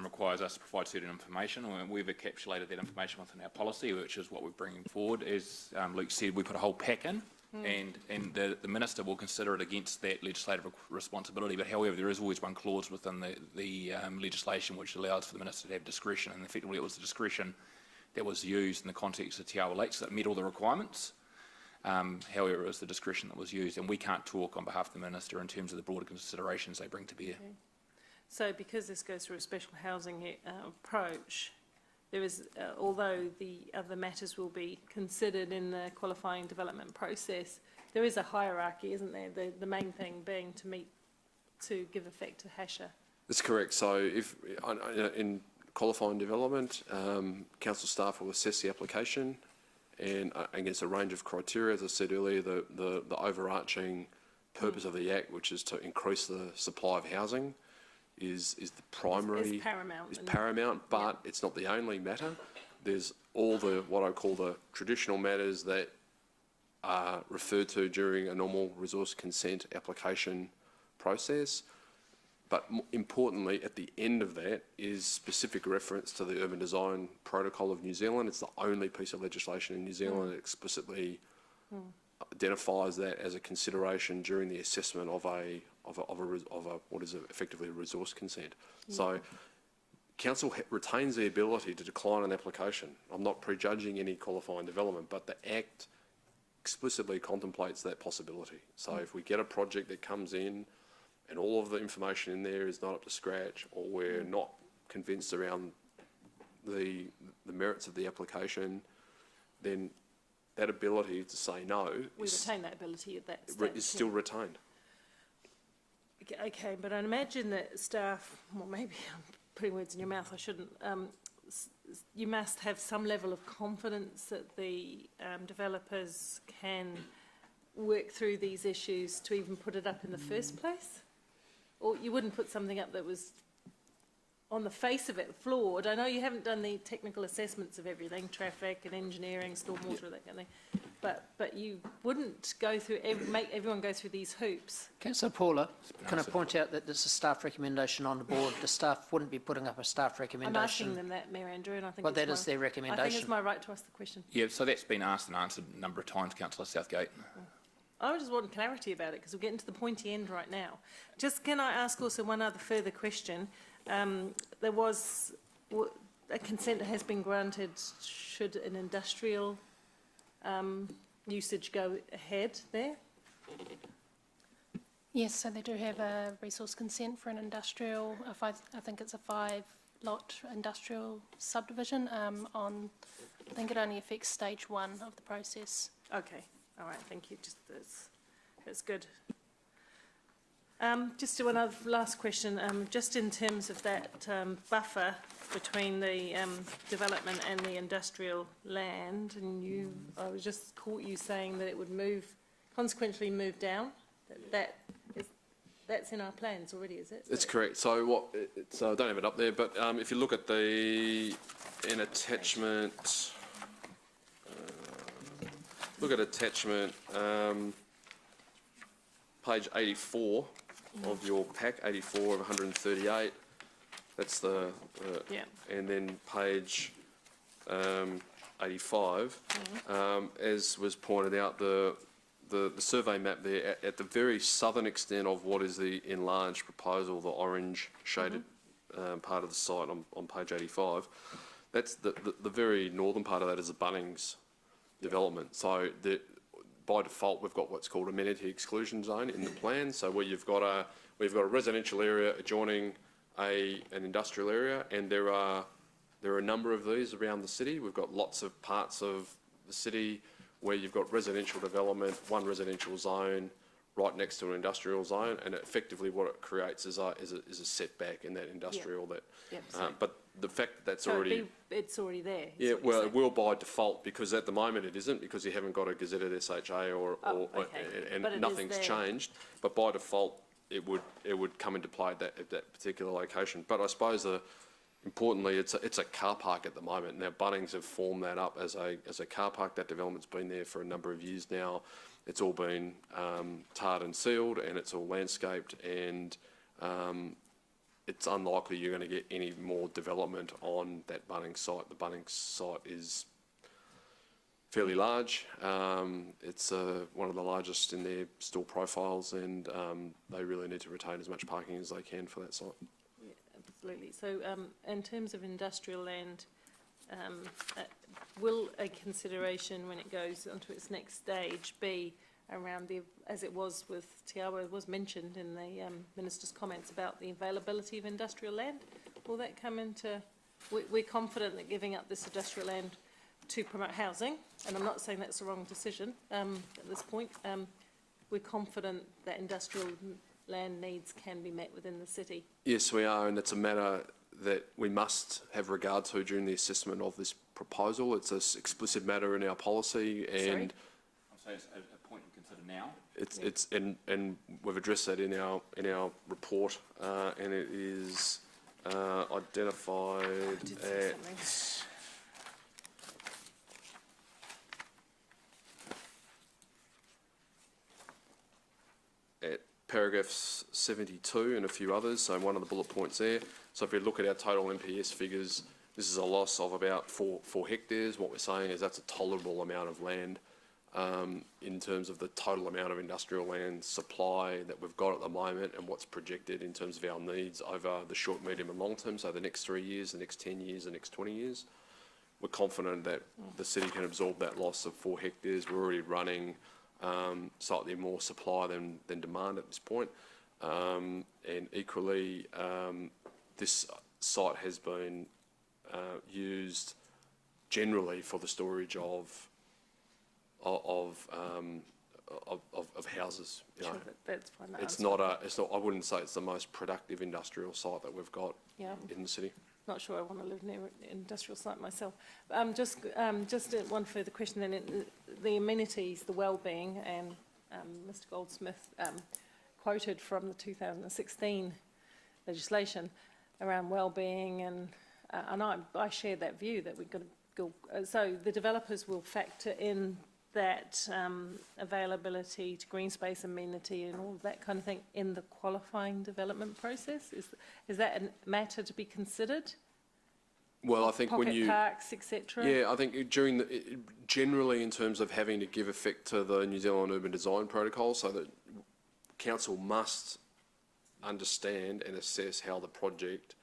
[SPEAKER 4] requires us to provide certain information, and we've encapsulated that information within our policy, which is what we're bringing forward. As Luke said, we put a whole pack in, and the Minister will consider it against that legislative responsibility. But however, there is always one clause within the legislation which allows for the Minister to have discretion, and effectively it was the discretion that was used in the context of Te Awa Lakes that met all the requirements. However, it was the discretion that was used, and we can't talk on behalf of the Minister in terms of the broader considerations they bring to bear.
[SPEAKER 9] Okay. So because this goes through a special housing approach, there is, although the other matters will be considered in the qualifying development process, there is a hierarchy, isn't there? The main thing being to give effect to HASHA.
[SPEAKER 2] That's correct. So if in qualifying development, council staff will assess the application and against a range of criteria. As I said earlier, the overarching purpose of the Act, which is to increase the supply of housing, is the primary.
[SPEAKER 9] Is paramount.
[SPEAKER 2] But it's not the only matter. There's all the, what I call the traditional matters that are referred to during a normal resource consent application process. But importantly, at the end of that is specific reference to the Urban Design Protocol of New Zealand. It's the only piece of legislation in New Zealand that explicitly identifies that as a consideration during the assessment of what is effectively a resource consent. So, council retains the ability to decline an application. I'm not prejudging any qualifying development, but the Act explicitly contemplates that possibility. So, if we get a project that comes in and all of the information in there is not up to scratch, or we're not convinced around the merits of the application, then that ability to say no
[SPEAKER 9] We retain that ability at that stage.
[SPEAKER 2] is still retained.
[SPEAKER 9] Okay, but I imagine that staff, well, maybe I'm putting words in your mouth, I shouldn't, you must have some level of confidence that the developers can work through these issues to even put it up in the first place? Or you wouldn't put something up that was, on the face of it, flawed. I know you haven't done the technical assessments of everything, traffic and engineering, stormwater, that kind of thing, but you wouldn't go through, make everyone go through these hoops.
[SPEAKER 1] Councillor Paula, can I point out that there's a staff recommendation on the board? The staff wouldn't be putting up a staff
[SPEAKER 9] I'm
[SPEAKER 1] recommendation.
[SPEAKER 9] asking them that, Mayor Andrew, and I think
[SPEAKER 1] Well,
[SPEAKER 9] it's
[SPEAKER 1] that is their
[SPEAKER 9] I think
[SPEAKER 1] recommendation.
[SPEAKER 9] it's my right to ask the question.
[SPEAKER 4] Yeah, so that's been asked and answered a number of times, Councillor Southgate.
[SPEAKER 9] I just want clarity about it because we're getting to the pointy end right now. Just can I ask also one other further question? There was a consent that has been granted should an industrial usage go ahead there?
[SPEAKER 8] Yes, so they do have a resource consent for an industrial, I think it's a 5-lot industrial subdivision on, I think it only affects stage 1 of the process.
[SPEAKER 9] Okay, all right, thank you. Just that's good. Just one other last question. Just in terms of that buffer between the development and the industrial land, and I was just caught you saying that it would consequentially move down. That's in our plans already, is it?
[SPEAKER 2] It's correct. So I don't have it up there, but if you look at in attachment, page 84 of your pack, 84 of 138. That's and then page 85, as was pointed out, the survey map there at the very southern extent of what is the enlarged proposal, the orange shaded part of the site on page 85. That's the very northern part of that is a Bunnings development. So by default, we've got what's called amenity exclusion zone in the plan. So where you've got a residential area adjoining an industrial area, and there are a number of these around the city. We've got lots of parts of the city where you've got residential development, one residential zone right next to an industrial zone, and effectively what it creates is a setback in that industrial but the fact that that's already...
[SPEAKER 9] It's already there.
[SPEAKER 2] Yeah, well, it will by default, because at the moment it isn't, because you haven't got a gazetted SHA and nothing's changed, but by default it would come into play at that particular location. But I suppose importantly, it's a car park at the moment. Now, Bunnings have formed that up as a car park. That development's been there for a number of years now. It's all been tarred and sealed, and it's all landscaped, and it's unlikely you're going to get any more development on that Bunnings site. The Bunnings site is fairly large. It's one of the largest in their store profiles, and they really need to retain as much parking as they can for that site.
[SPEAKER 9] Absolutely. So in terms of industrial land, will a consideration when it goes onto its next stage be around as it was with Tiawa, was mentioned in the Minister's comments about the availability of industrial land? Will that come into... We're confident that giving up this industrial land to promote housing, and I'm not saying that's the wrong decision at this point, we're confident that industrial land needs can be met within the city.
[SPEAKER 2] Yes, we are, and it's a matter that we must have regard to during the assessment of this proposal. It's an explicit matter in our policy, and
[SPEAKER 9] Sorry?
[SPEAKER 4] I'm saying it's a point you consider now.
[SPEAKER 2] it's and we've addressed that in our report, and it is identified at paragraphs 72 and a few others, so one of the bullet points there. So if we look at our total NPS figures, this is a loss of about 4 hectares. What we're saying is that's a tolerable amount of land in terms of the total amount of industrial land supply that we've got at the moment and what's projected in terms of our needs over the short, medium and long term, so the next 3 years, the next 10 years, the next 20 years. We're confident that the city can absorb that loss of 4 hectares. We're already running slightly more supply than demand at this point. And equally, this site has been used generally for the storage of houses. You know.
[SPEAKER 9] Sure, that's fine.
[SPEAKER 2] It's not. I wouldn't say it's the most productive industrial site that we've got in the city.
[SPEAKER 9] Not sure I want to live near an industrial site myself. Just one further question then. The amenities, the well-being, and Mr Goldsmith quoted from the 2016 legislation around well-being, and I share that view that we've got to go. So the developers will factor in that availability to green space, amenity and all that kind of thing in the qualifying development process? Is that a matter to be considered?
[SPEAKER 2] Well, I think
[SPEAKER 9] Pocket
[SPEAKER 2] when you...
[SPEAKER 9] parks, etc.?
[SPEAKER 2] Yeah, I think generally in terms of having to give effect to the New Zealand Urban Design Protocol, so that council must understand and assess how the project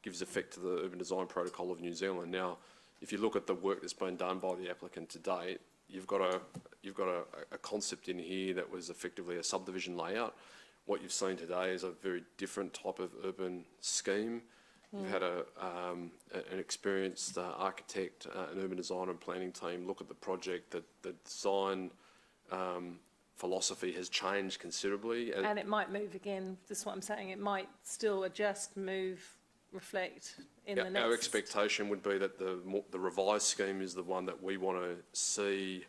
[SPEAKER 2] gives effect to the Urban Design Protocol of New Zealand. Now, if you look at the work that's been done by the applicant to date, you've got a concept in here that was effectively a subdivision layout what you've seen today is a very different type of urban scheme. You've had an experienced architect, an urban designer and planning team look at the project. The design philosophy has changed considerably.
[SPEAKER 9] And it might move again, this is what I'm saying, it might still adjust, move, reflect in the next...
[SPEAKER 2] Our expectation would be that the revised scheme is the one that we want to see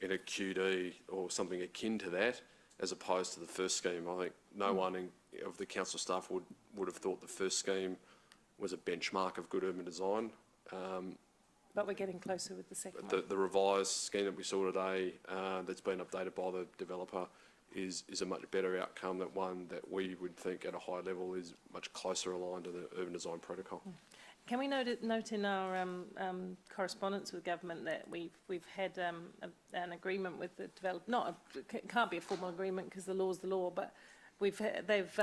[SPEAKER 2] in a QD or something akin to that, as opposed to the first scheme. I think no one of the council staff would have thought the first scheme was a benchmark of good urban design.
[SPEAKER 9] But we're getting closer with the second one.
[SPEAKER 2] The revised scheme that we saw today, that's been updated by the developer, is a much better outcome than one that we would think at a high level is much closer aligned to the urban design protocol.
[SPEAKER 9] Can we note in our correspondence with government that we've had an agreement with the developer? It can't be a formal agreement because the law's the law, but they've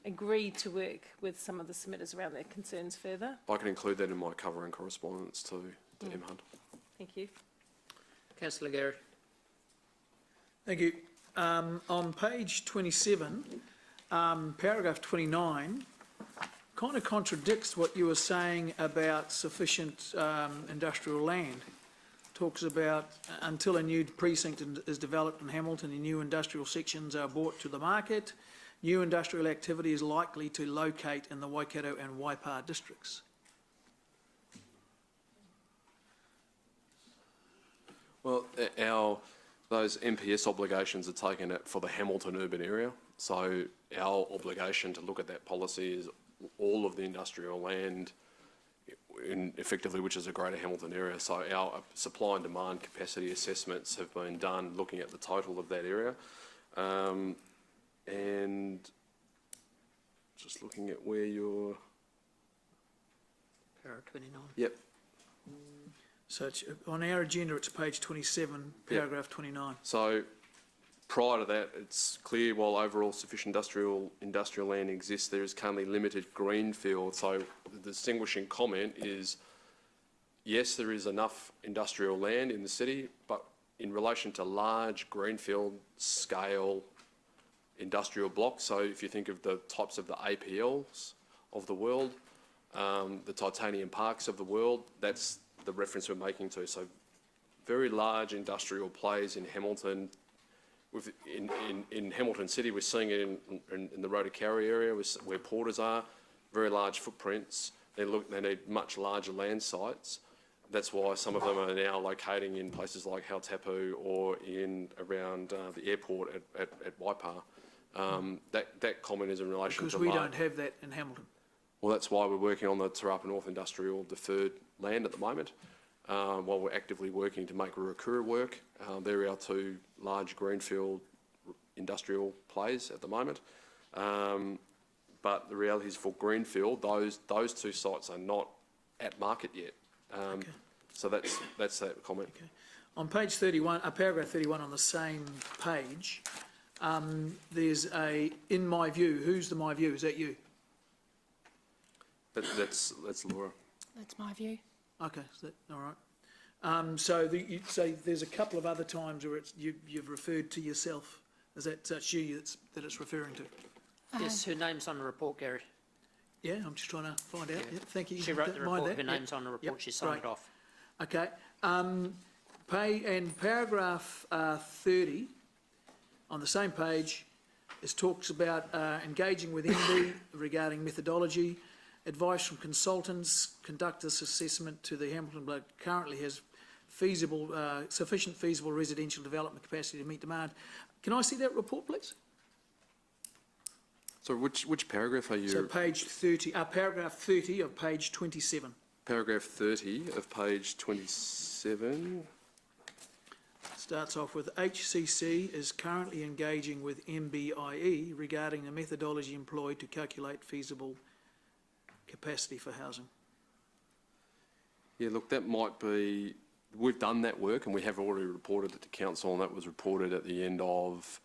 [SPEAKER 9] agreed to work with some of the submitters around their concerns further.
[SPEAKER 2] I can include that in my covering correspondence to M Hunt.
[SPEAKER 9] Thank you.
[SPEAKER 1] Councillor Gary.
[SPEAKER 3] Thank you. On page 27, paragraph 29, kind of contradicts what you were saying about sufficient industrial land. Talks about until a new precinct is developed in Hamilton and new industrial sections are brought to the market, new industrial activity is likely to locate in the Waikato and Waipa districts.
[SPEAKER 2] Well, those MPS obligations are taken for the Hamilton urban area. So our obligation to look at that policy is all of the industrial land effectively, which is a greater Hamilton area. So our supply and demand capacity assessments have been done looking at the total of that area. And just looking at where you're...
[SPEAKER 1] Para 29.
[SPEAKER 2] Yep.
[SPEAKER 3] So it's, on our agenda, it's page 27, paragraph 29.
[SPEAKER 2] So prior to that, it's clear while overall sufficient industrial land exists, there is currently limited greenfield. So the distinguishing comment is, yes, there is enough industrial land in the city, but in relation to large greenfield scale industrial blocks, so if you think of the types of the APLs of the world, the titanium parks of the world, that's the reference we're making to. So very large industrial plays in Hamilton. In Hamilton City, we're seeing it in the Rotokauri area where porters are, very large footprints. They need much larger land sites. That's why some of them are now locating in places like Hautapu or around the airport at Waipa. That comment is in relation to...
[SPEAKER 3] Because we don't have that in Hamilton.
[SPEAKER 2] Well, that's why we're working on the Te Rapa North Industrial deferred land at the moment, while we're actively working to make Ruakura work. They're our two large greenfield industrial plays at the moment. But the reality is for greenfield, those two sites are not at market yet.
[SPEAKER 3] Okay.
[SPEAKER 2] So that's that comment.
[SPEAKER 3] Okay. On page 31, paragraph 31 on the same page, there's a, in my view, who's the my view? Is that you?
[SPEAKER 2] That's Laura.
[SPEAKER 8] That's my view.
[SPEAKER 3] Okay, is that all right? So there's a couple of other times where you've referred to yourself. Is that you that it's referring to?
[SPEAKER 1] Yes, her name's on the report, Gary.
[SPEAKER 3] Yeah, I'm just trying to find out. Yeah, thank you.
[SPEAKER 1] She wrote the
[SPEAKER 3] Don't mind
[SPEAKER 1] report,
[SPEAKER 3] that.
[SPEAKER 1] her name's on the report,
[SPEAKER 3] Yep,
[SPEAKER 1] she signed it
[SPEAKER 3] great.
[SPEAKER 1] off.
[SPEAKER 3] Okay. Paragraph 30 on the same page, it talks about engaging with MD regarding methodology. Advice from consultants, conduct this assessment to the Hamilton Blood currently has sufficient feasible residential development capacity to meet demand. Can I see that report, please?
[SPEAKER 2] So which paragraph are you?
[SPEAKER 3] So page 30, paragraph 30 of page 27.
[SPEAKER 2] Paragraph 30 of page 27.
[SPEAKER 3] Starts off with HCC is currently engaging with MBIE regarding the methodology employed to calculate feasible capacity for housing.
[SPEAKER 2] Yeah, look, that might be... We've done that work and we have already reported it to council, and that was reported at the end of,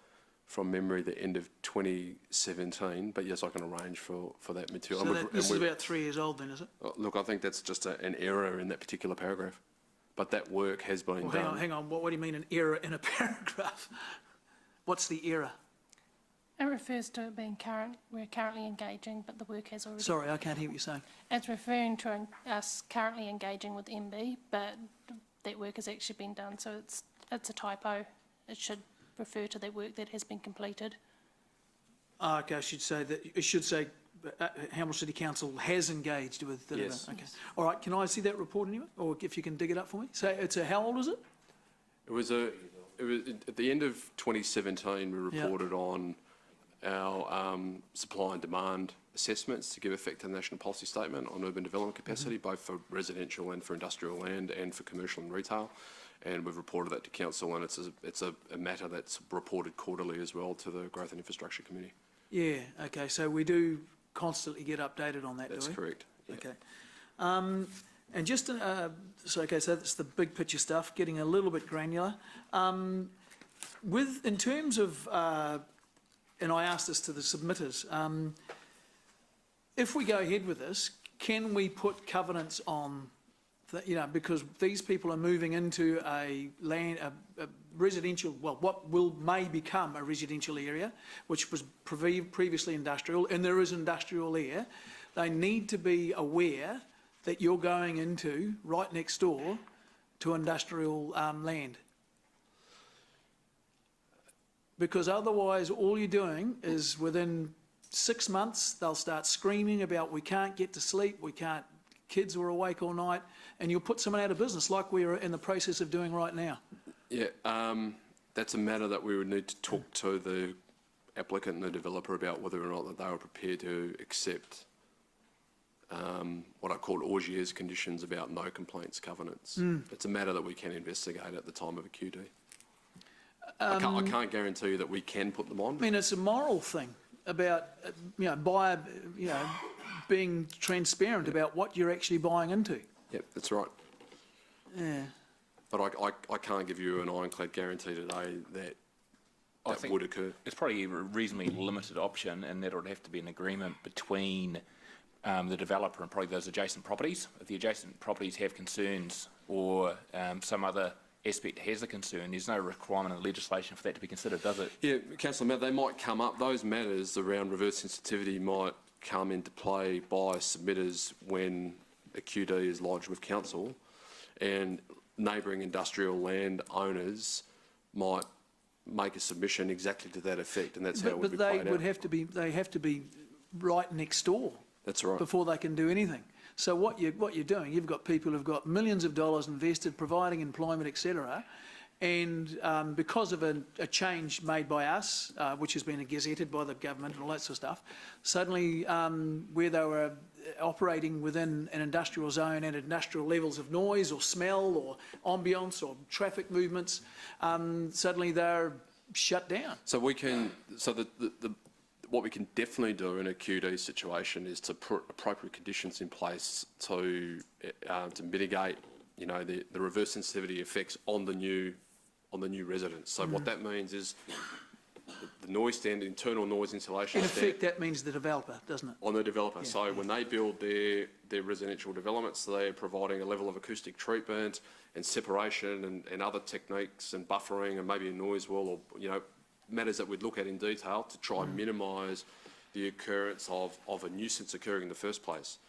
[SPEAKER 2] from memory, the end of 2017. But yes, I can arrange for that material.
[SPEAKER 3] So this is about 3 years old then, is it?
[SPEAKER 2] Look, I think that's just an error in that particular paragraph. But that work has been done.
[SPEAKER 3] Hang on. What do you mean an error in a paragraph? What's the error?
[SPEAKER 8] It refers to it being we're currently engaging, but the work has already...
[SPEAKER 3] Sorry, I can't hear what you're saying.
[SPEAKER 8] It's referring to us currently engaging with MB, but that work has actually been done, so it's a typo. It should refer to that work that has been completed.
[SPEAKER 3] Okay, it should say Hamilton City Council has engaged with...
[SPEAKER 2] Yes.
[SPEAKER 3] Okay. All right, can I see that report anyway? Or if you can dig it up for me? So how old is it?
[SPEAKER 2] It was at the end of 2017, we reported on our supply and demand assessments to give effect to the National Policy Statement on urban development capacity, both for residential and for industrial land and for commercial and retail. And we've reported that to Council, and it's a matter that's reported quarterly as well to the Growth and Infrastructure Committee.
[SPEAKER 3] Yeah, okay, so we do constantly get updated on that, do we?
[SPEAKER 2] That's correct. Yeah.
[SPEAKER 3] Okay. And just, so that's the big picture stuff, getting a little bit granular. In terms of, and I asked this to the submitters, if we go ahead with this, can we put covenants on, because these people are moving into a residential, well, what may become a residential area, which was previously industrial, and there is industrial there. They need to be aware that you're going into right next door to industrial land. Because otherwise, all you're doing is within 6 months, they'll start screaming about we can't get to sleep, kids were awake all night, and you'll put someone out of business like we are in the process of doing right now.
[SPEAKER 2] Yeah, that's a matter that we would need to talk to the applicant and the developer about whether or not that they were prepared to accept what I call Augier's conditions about no complaints covenants. It's a matter that we can investigate at the time of a QD. I can't guarantee you that we can put them on.
[SPEAKER 3] I mean, it's a moral thing about, buyer, being transparent about what you're actually buying into.
[SPEAKER 2] Yep, that's right.
[SPEAKER 3] Yeah.
[SPEAKER 2] But I can't give you an ironclad guarantee today that
[SPEAKER 4] I think
[SPEAKER 2] would occur.
[SPEAKER 4] It's probably a reasonably limited option, and that would have to be an agreement between the developer and probably those adjacent properties. If the adjacent properties have concerns or some other aspect has a concern, there's no requirement in legislation for that to be considered, does it?
[SPEAKER 2] Yeah, Councillor, they might come up, those matters around reverse sensitivity might come into play by submitters when a QD is lodged with Council, and neighbouring industrial land owners might make a submission exactly to that effect, and that's how it would be played out.
[SPEAKER 3] But they have to be right next door.
[SPEAKER 2] That's right.
[SPEAKER 3] Before they can do anything. So what you're doing, you've got people who've got millions of dollars invested, providing employment, etc. And because of a change made by us, which has been gazetted by the government and all that sort of stuff, suddenly where they were operating within an industrial zone and industrial levels of noise or smell or ambience or traffic movements, suddenly they're shut down.
[SPEAKER 2] So we can, what we can definitely do in a QD situation is to put appropriate conditions in place to mitigate, the reverse sensitivity effects on the new residents. So what that means is the noise standard, internal noise insulation.
[SPEAKER 3] In effect, that means the developer, doesn't it?
[SPEAKER 2] On the developer. Yeah. So when they build their residential developments, they're providing a level of acoustic treatment and separation and other techniques and buffering and maybe a noise wall or, matters that we'd look at in detail to try and minimise the occurrence of a nuisance occurring in the first place.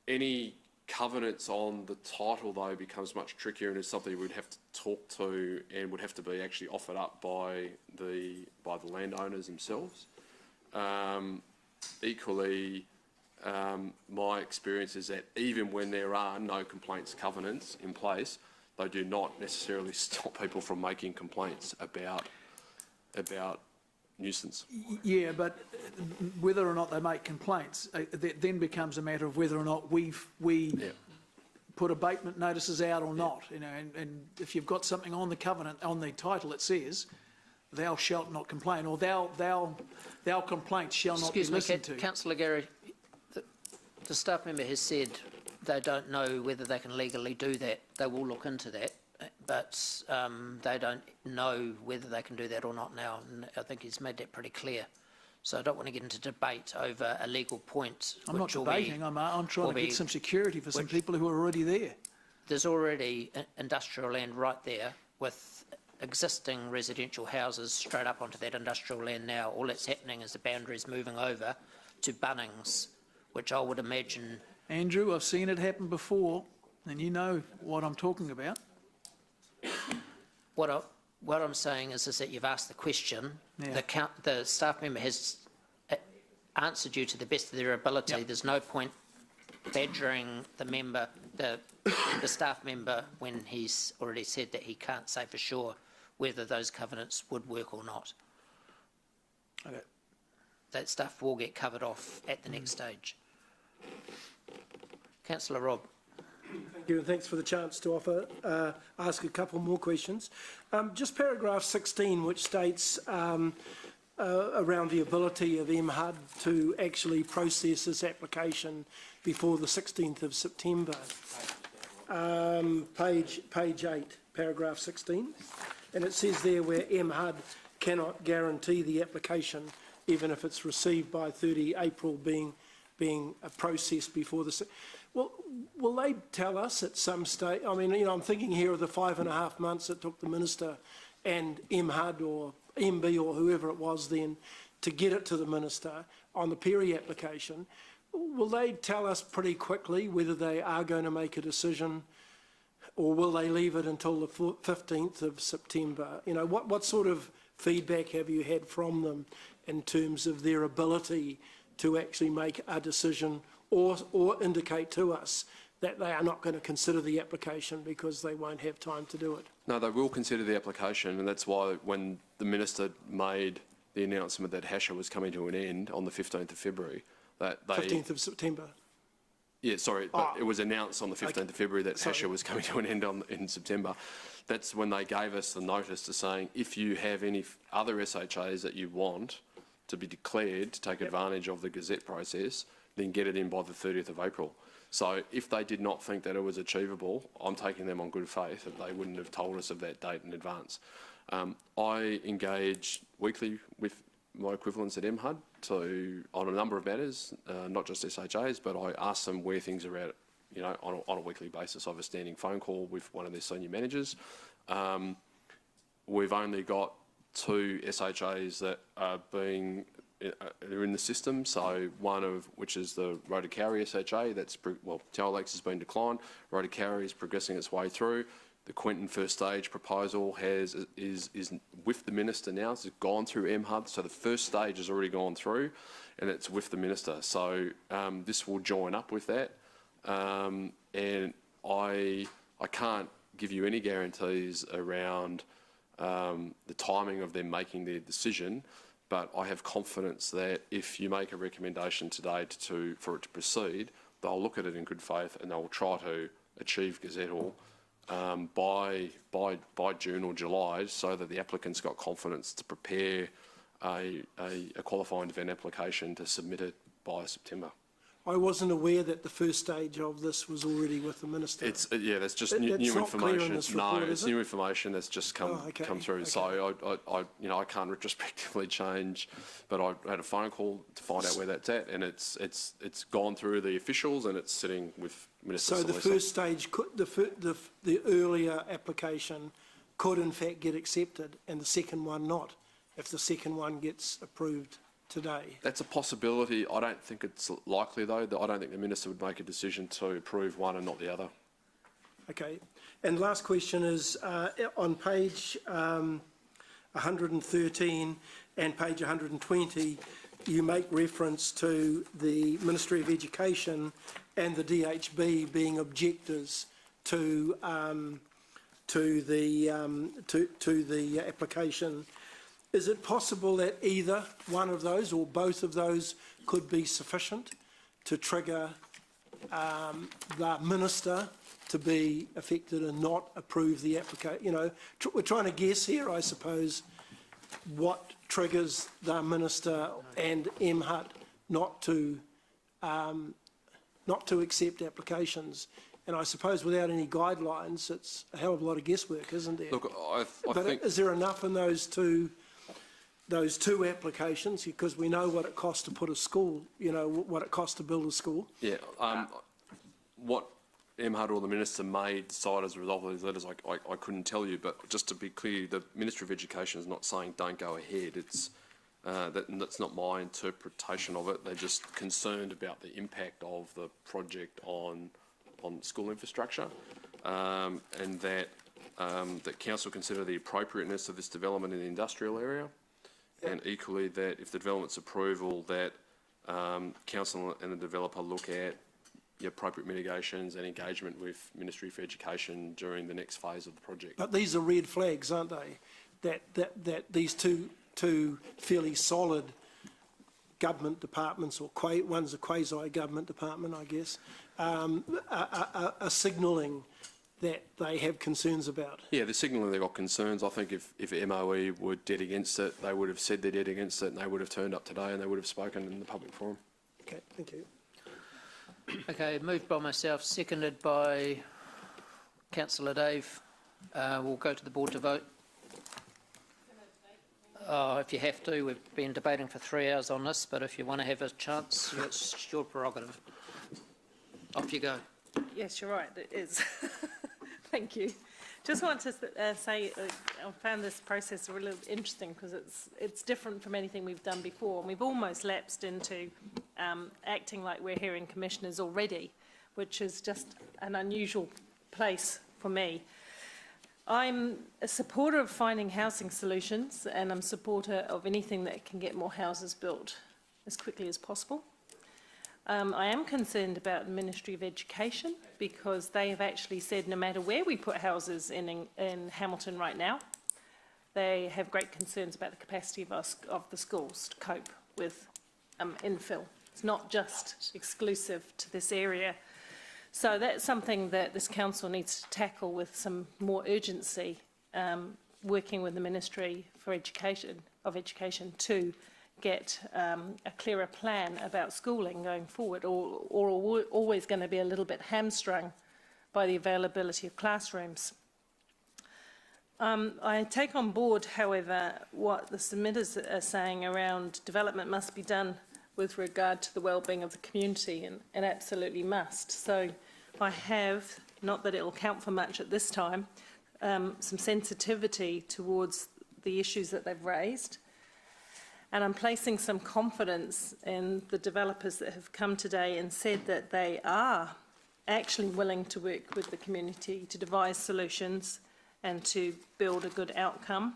[SPEAKER 2] Any covenants on the title, though, becomes much trickier and is something we'd have to talk to and would have to be actually offered up by the landowners themselves. Equally, my experience is that even when there are no complaints covenants in place, they do not necessarily stop people from making complaints about nuisance.
[SPEAKER 3] Yeah, but whether or not they make complaints, that then becomes a matter of whether or not we put abatement notices out or not. And if you've got something on the covenant, on the title, it says, "Thou shalt not complain," or "Thou complaint shall not be listened to."
[SPEAKER 1] Councillor Gary, the staff member has said they don't know whether they can legally do that. They will look into that, but they don't know whether they can do that or not now. And I think he's made that pretty clear. So I don't want to get into debate over a legal point.
[SPEAKER 3] I'm not debating. I'm trying to get some security for some people who are already there.
[SPEAKER 1] There's already industrial land right there with existing residential houses straight up onto that industrial land now. All that's happening is the boundaries moving over to Bunnings, which I would imagine.
[SPEAKER 3] Andrew, I've seen it happen before, and you know what I'm talking about.
[SPEAKER 1] What I'm saying is that you've asked the question.
[SPEAKER 3] Yeah.
[SPEAKER 1] The staff member has answered you to the best of their ability.
[SPEAKER 3] Yep.
[SPEAKER 1] There's no point badgering the staff member when he's already said that he can't say for sure whether those covenants would work or not.
[SPEAKER 3] Okay.
[SPEAKER 1] That stuff will get covered off at the next stage. Councillor Robb.
[SPEAKER 6] Thank you, and thanks for the chance to ask a couple more questions. Just paragraph 16, which states around the ability of MHUD to actually process this application before the 16th of September. Page 8, paragraph 16, and it says there where MHUD cannot guarantee the application, even if it's received by 30 April, being processed before the. Well, will they tell us at some stage? I mean, I'm thinking here of the 5.5 months it took the minister and MHUD or MB or whoever it was then to get it to the minister on the Perry application. Will they tell us pretty quickly whether they are going to make a decision, or will they leave it until the 15th of September? What sort of feedback have you had from them in terms of their ability to actually make a decision or indicate to us that they are not going to consider the application because they won't have time to do it?
[SPEAKER 2] No, they will consider the application, and that's why when the minister made the announcement that HASHA was coming to an end on the 15th of February, that they...
[SPEAKER 6] 15th of September?
[SPEAKER 2] Yeah, sorry, but it was announced on the 15th of February that HASHA was coming to an end in September. That's when they gave us the notice to saying, if you have any other SHAs that you want to be declared to take advantage of the Gazette process, then get it in by the 30th of April. So if they did not think that it was achievable, I'm taking them on good faith that they wouldn't have told us of that date in advance. I engage weekly with my equivalents at MHUD on a number of matters, not just SHAs, but I ask them where things are at, on a weekly basis. I have a standing phone call with one of their senior managers. We've only got 2 SHAs that are in the system. So one of which is the Rotokauri SHA. Tower Lakes has been declined. Rotokauri is progressing its way through. The Quentin first stage proposal is with the minister now. It's gone through MHUD. So the first stage has already gone through, and it's with the minister. So this will join up with that. And I can't give you any guarantees around the timing of them making their decision, but I have confidence that if you make a recommendation today for it to proceed, they'll look at it in good faith and they'll try to achieve gazettal by June or July, so that the applicant's got confidence to prepare a qualifying event application to submit it by September.
[SPEAKER 6] I wasn't aware that the first stage of this was already with the minister.
[SPEAKER 2] That's just new information. It's new information that's just come through.
[SPEAKER 6] Okay.
[SPEAKER 2] So I can't retrospectively change, but I had a phone call to find out where that's at, and it's gone through the officials and it's sitting with Minister.
[SPEAKER 6] So the first stage, the earlier application could in fact get accepted, and the second one not, if the second one gets approved today.
[SPEAKER 2] That's a possibility. I don't think it's likely, though. I don't think the minister would make a decision to approve one and not the other.
[SPEAKER 6] Okay. And last question is, on page 113 and page 120, you make reference to the Ministry of Education and the DHB being objectors to the application. Is it possible that either one of those or both of those could be sufficient to trigger the minister to be affected and not approve the application? We're trying to guess here, I suppose, what triggers the minister and MHUD not to accept applications. And I suppose without any guidelines, it's a hell of a lot of guesswork, isn't there?
[SPEAKER 2] Look, I think...
[SPEAKER 6] Is there enough in those two applications, because we know what it costs to put a school, what it costs to build a school?
[SPEAKER 2] Yeah. What MHUD or the Minister may decide as a result of these letters, I couldn't tell you, but just to be clear, the Ministry of Education is not saying don't go ahead. It's, that's not my interpretation of it. They're just concerned about the impact of the project on school infrastructure, and that that council consider the appropriateness of this development in the industrial area, and equally that if the development's approval, that council and the developer look at the appropriate mitigations and engagement with Ministry for Education during the next phase of the project.
[SPEAKER 6] But these are red flags, aren't they? That these two fairly solid government departments, or one's a quasi-government department, I guess, are signalling that they have concerns about.
[SPEAKER 2] Yeah, they're signalling they've got concerns. I think if MOE were dead against it, they would have said they're dead against it, and they would have turned up today and they would have spoken in the public forum.
[SPEAKER 6] Okay, thank you.
[SPEAKER 1] Okay, moved by myself, seconded by Councillor Dave. We'll go to the board to vote. If you have to, we've been debating for 3 hours on this, but if you want to have a chance, it's your prerogative. Off you go.
[SPEAKER 9] Yes, you're right, it is. Thank you. Just want to say I found this process really interesting because it's different from anything we've done before, and we've almost lapsed into acting like we're hearing commissioners already, which is just an unusual place for me. I'm a supporter of finding housing solutions, and I'm a supporter of anything that can get more houses built as quickly as possible. I am concerned about the Ministry of Education because they have actually said no matter where we put houses in Hamilton right now, they have great concerns about the capacity of the schools to cope with infill. It's not just exclusive to this area. So that's something that this council needs to tackle with some more urgency, working with the Ministry for Education to get a clearer plan about schooling going forward, or always going to be a little bit hamstrung by the availability of classrooms. I take on board, however, what the submitters are saying around development must be done with regard to the well-being of the community, and absolutely must. So I have, not that it will count for much at this time, some sensitivity towards the issues that they've raised. And I'm placing some confidence in the developers that have come today and said that they are actually willing to work with the community to devise solutions and to build a good outcome.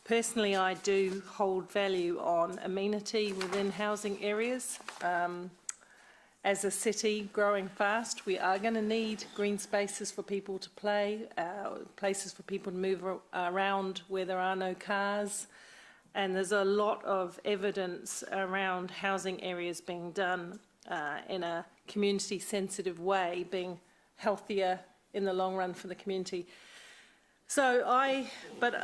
[SPEAKER 9] Personally, I do hold value on amenity within housing areas. As a city growing fast, we are going to need green spaces for people to play, places for people to move around where there are no cars. And there's a lot of evidence around housing areas being done in a community-sensitive way, being healthier in the long run for the community. So but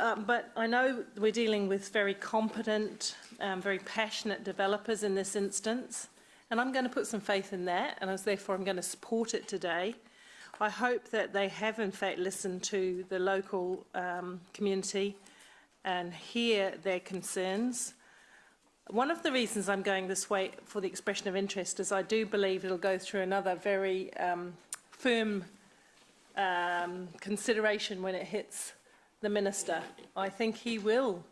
[SPEAKER 9] I know we're dealing with very competent, very passionate developers in this instance, and I'm going to put some faith in that, and therefore I'm going to support it today. I hope that they have in fact listened to the local community and hear their concerns. One of the reasons I'm going this way for the expression of interest is I do believe it'll go through another very firm consideration when it hits the Minister. I think he will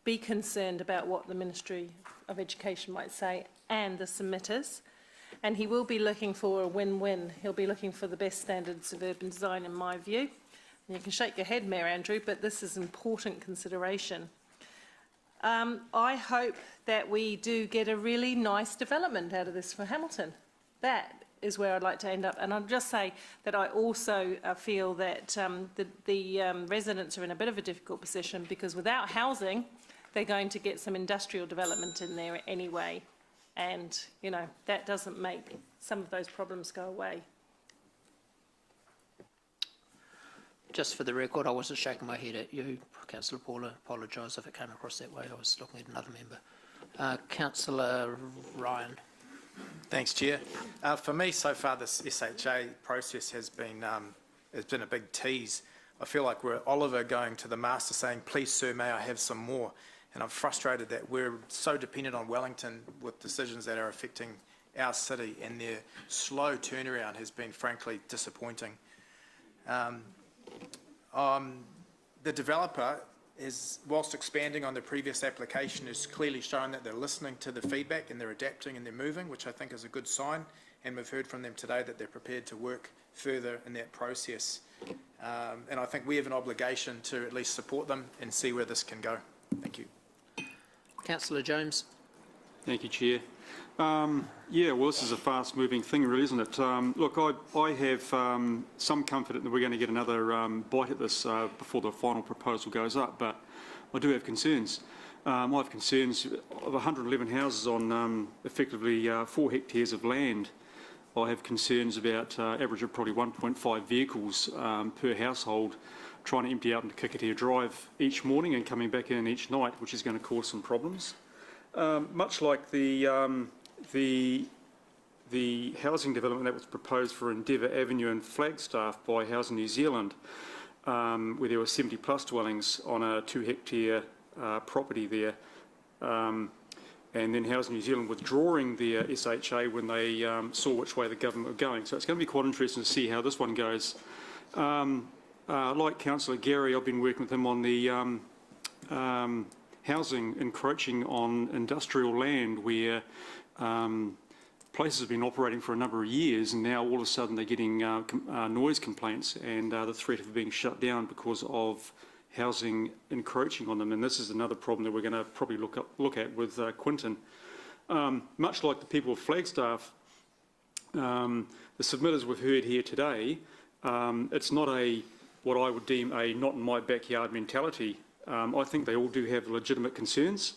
[SPEAKER 9] be concerned about what the Ministry of Education might say and the submitters, and he will be looking for a win-win. He'll be looking for the best standards of urban design, in my view. You can shake your head, Mayor Andrew, but this is important consideration. I hope that we do get a really nice development out of this for Hamilton. That is where I'd like to end up. And I'll just say that I also feel that the residents are in a bit of a difficult position because without housing, they're going to get some industrial development in there anyway. And, you know, that doesn't make some of those problems go away.
[SPEAKER 1] Just for the record, I wasn't shaking my head at you, Councillor Paula. Apologise if it came across that way. I was looking at another member. Councillor Ryan.
[SPEAKER 10] Thanks, Chair. For me, so far, this SHA process has been a big tease. I feel like we're Oliver going to the master saying, please, sir, may I have some more? And I'm frustrated that we're so dependent on Wellington with decisions that are affecting our city, and their slow turnaround has been frankly disappointing. The developer is, whilst expanding on the previous application, has clearly shown that they're listening to the feedback and they're adapting and they're moving, which I think is a good sign. And we've heard from them today that they're prepared to work further in that process. And I think we have an obligation to at least support them and see where this can go. Thank you.
[SPEAKER 1] Councillor Jones.
[SPEAKER 11] Thank you, Chair. Yeah, well, this is a fast-moving thing, really, isn't it? Look, I have some comfort that we're going to get another bite at this before the final proposal goes up, but I do have concerns. I have concerns of 111 houses on effectively 4 hectares of land. I have concerns about average of probably 1.5 vehicles per household trying to empty out into Kikatea Drive each morning and coming back in each night, which is going to cause some problems. Much like the housing development that was proposed for Endeavour Avenue and Flagstaff by Housing New Zealand, where there were 70+ dwellings on a 2 hectare property there, and then Housing New Zealand withdrawing their SHA when they saw which way the government were going. So it's going to be quite interesting to see how this one goes. Like Councillor Gary, I've been working with him on the housing encroaching on industrial land where places have been operating for a number of years, and now all of a sudden they're getting noise complaints and the threat of being shut down because of housing encroaching on them. And this is another problem that we're going to probably look at with Quinton. Much like the people of Flagstaff, the submitters we've heard here today, it's not what I would deem a not in my backyard mentality. I think they all do have legitimate concerns,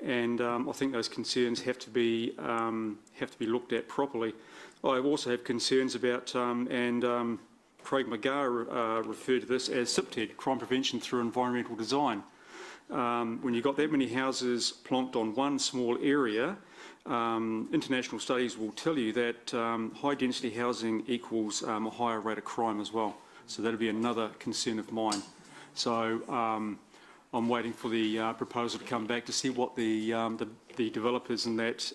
[SPEAKER 11] and I think those concerns have to be looked at properly. I also have concerns about, Craig McGarr referred to this as CPTED, crime prevention through environmental design. When you've got that many houses plonked on one small area, international studies will tell you that high density housing equals a higher rate of crime as well. So that'll be another concern of mine. So I'm waiting for the proposal to come back to see what the developers in that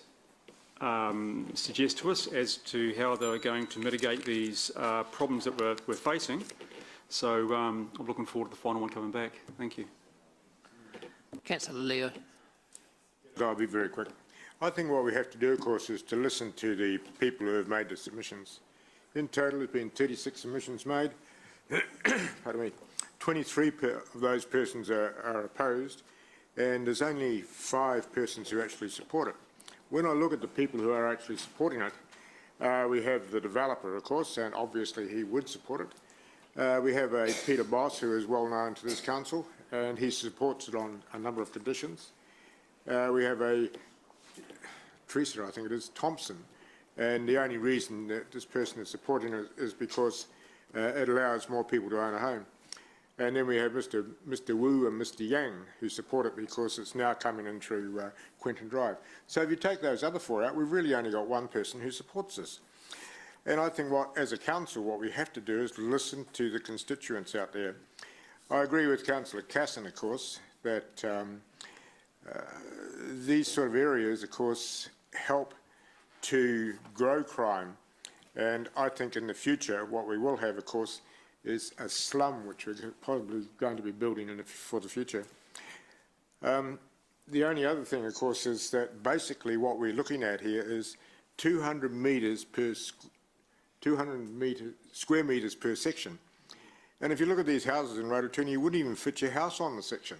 [SPEAKER 11] suggest to us as to how they're going to mitigate these problems that we're facing. So I'm looking forward to the final one coming back. Thank you.
[SPEAKER 1] Councillor Leo.
[SPEAKER 12] I'll be very quick. I think what we have to do, of course, is to listen to the people who have made the submissions. In total, there's been 36 submissions made. Pardon me. 23 of those persons are opposed, and there's only 5 persons who actually support it. When I look at the people who are actually supporting it, we have the developer, of course, and obviously he would support it. We have a Peter Boss, who is well known to this council, and he supports it on a number of conditions. We have a Teresa, I think it is, Thompson, and the only reason that this person is supporting it is because it allows more people to own a home. And then we have Mr. Wu and Mr. Yang, who support it because it's now coming in through Quinton Drive. So if you take those other 4 out, we've really only got 1 person who supports this. And I think as a council, what we have to do is listen to the constituents out there. I agree with Councillor Casson, of course, that these sort of areas, of course, help to grow crime. And I think in the future, what we will have, of course, is a slum, which we're probably going to be building for the future. The only other thing, of course, is that basically what we're looking at here is 200 square metres per section. And if you look at these houses in Rototuna, you wouldn't even fit your house on the section.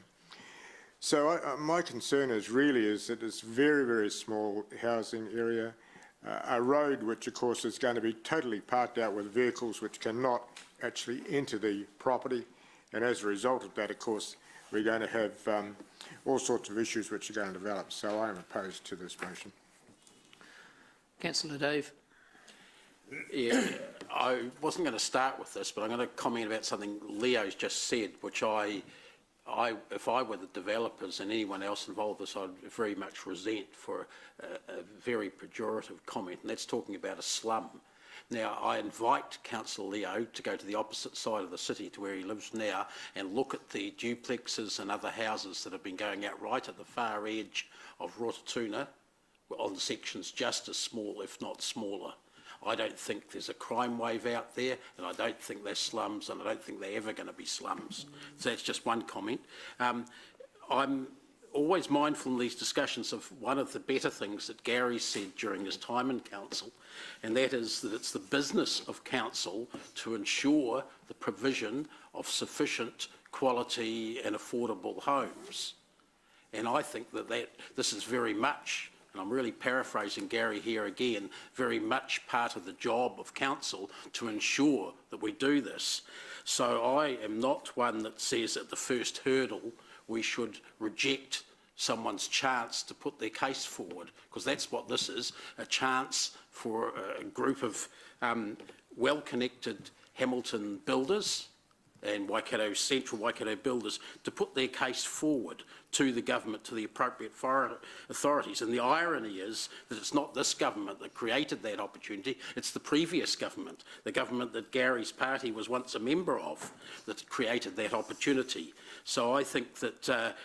[SPEAKER 12] So my concern is that it's very, very small housing area, a road which, of course, is going to be totally parked out with vehicles which cannot actually enter the property, and as a result of that, of course, we're going to have all sorts of issues which are going to develop. So I am opposed to this motion.
[SPEAKER 1] Councillor Dave.
[SPEAKER 5] Yeah, I wasn't going to start with this, but I'm going to comment about something Leo's just said, which if I were the developers and anyone else involved with this, I'd very much resent for a very pejorative comment, and that's talking about a slum. Now, I invite Councillor Leo to go to the opposite side of the city to where he lives now and look at the duplexes and other houses that have been going out right at the far edge of Rototuna on sections just as small, if not smaller. I don't think there's a crime wave out there, and I don't think there's slums, and I don't think they're ever going to be slums. So that's just one comment. I'm always mindful in these discussions of one of the better things that Gary said during his time in council, and that is that it's the business of council to ensure the provision of sufficient quality and affordable homes. And I think that this is very much, and I'm really paraphrasing Gary here again, very much part of the job of council to ensure that we do this. So I am not one that says at the first hurdle we should reject someone's chance to put their case forward, because that's what this is, a chance for a group of well-connected Hamilton builders and Waikato, central Waikato builders, to put their case forward to the government, to the appropriate foreign authorities. And the irony is that it's not this government that created that opportunity, it's the previous government, the government that Gary's party was once a member of, that created that opportunity. So I think that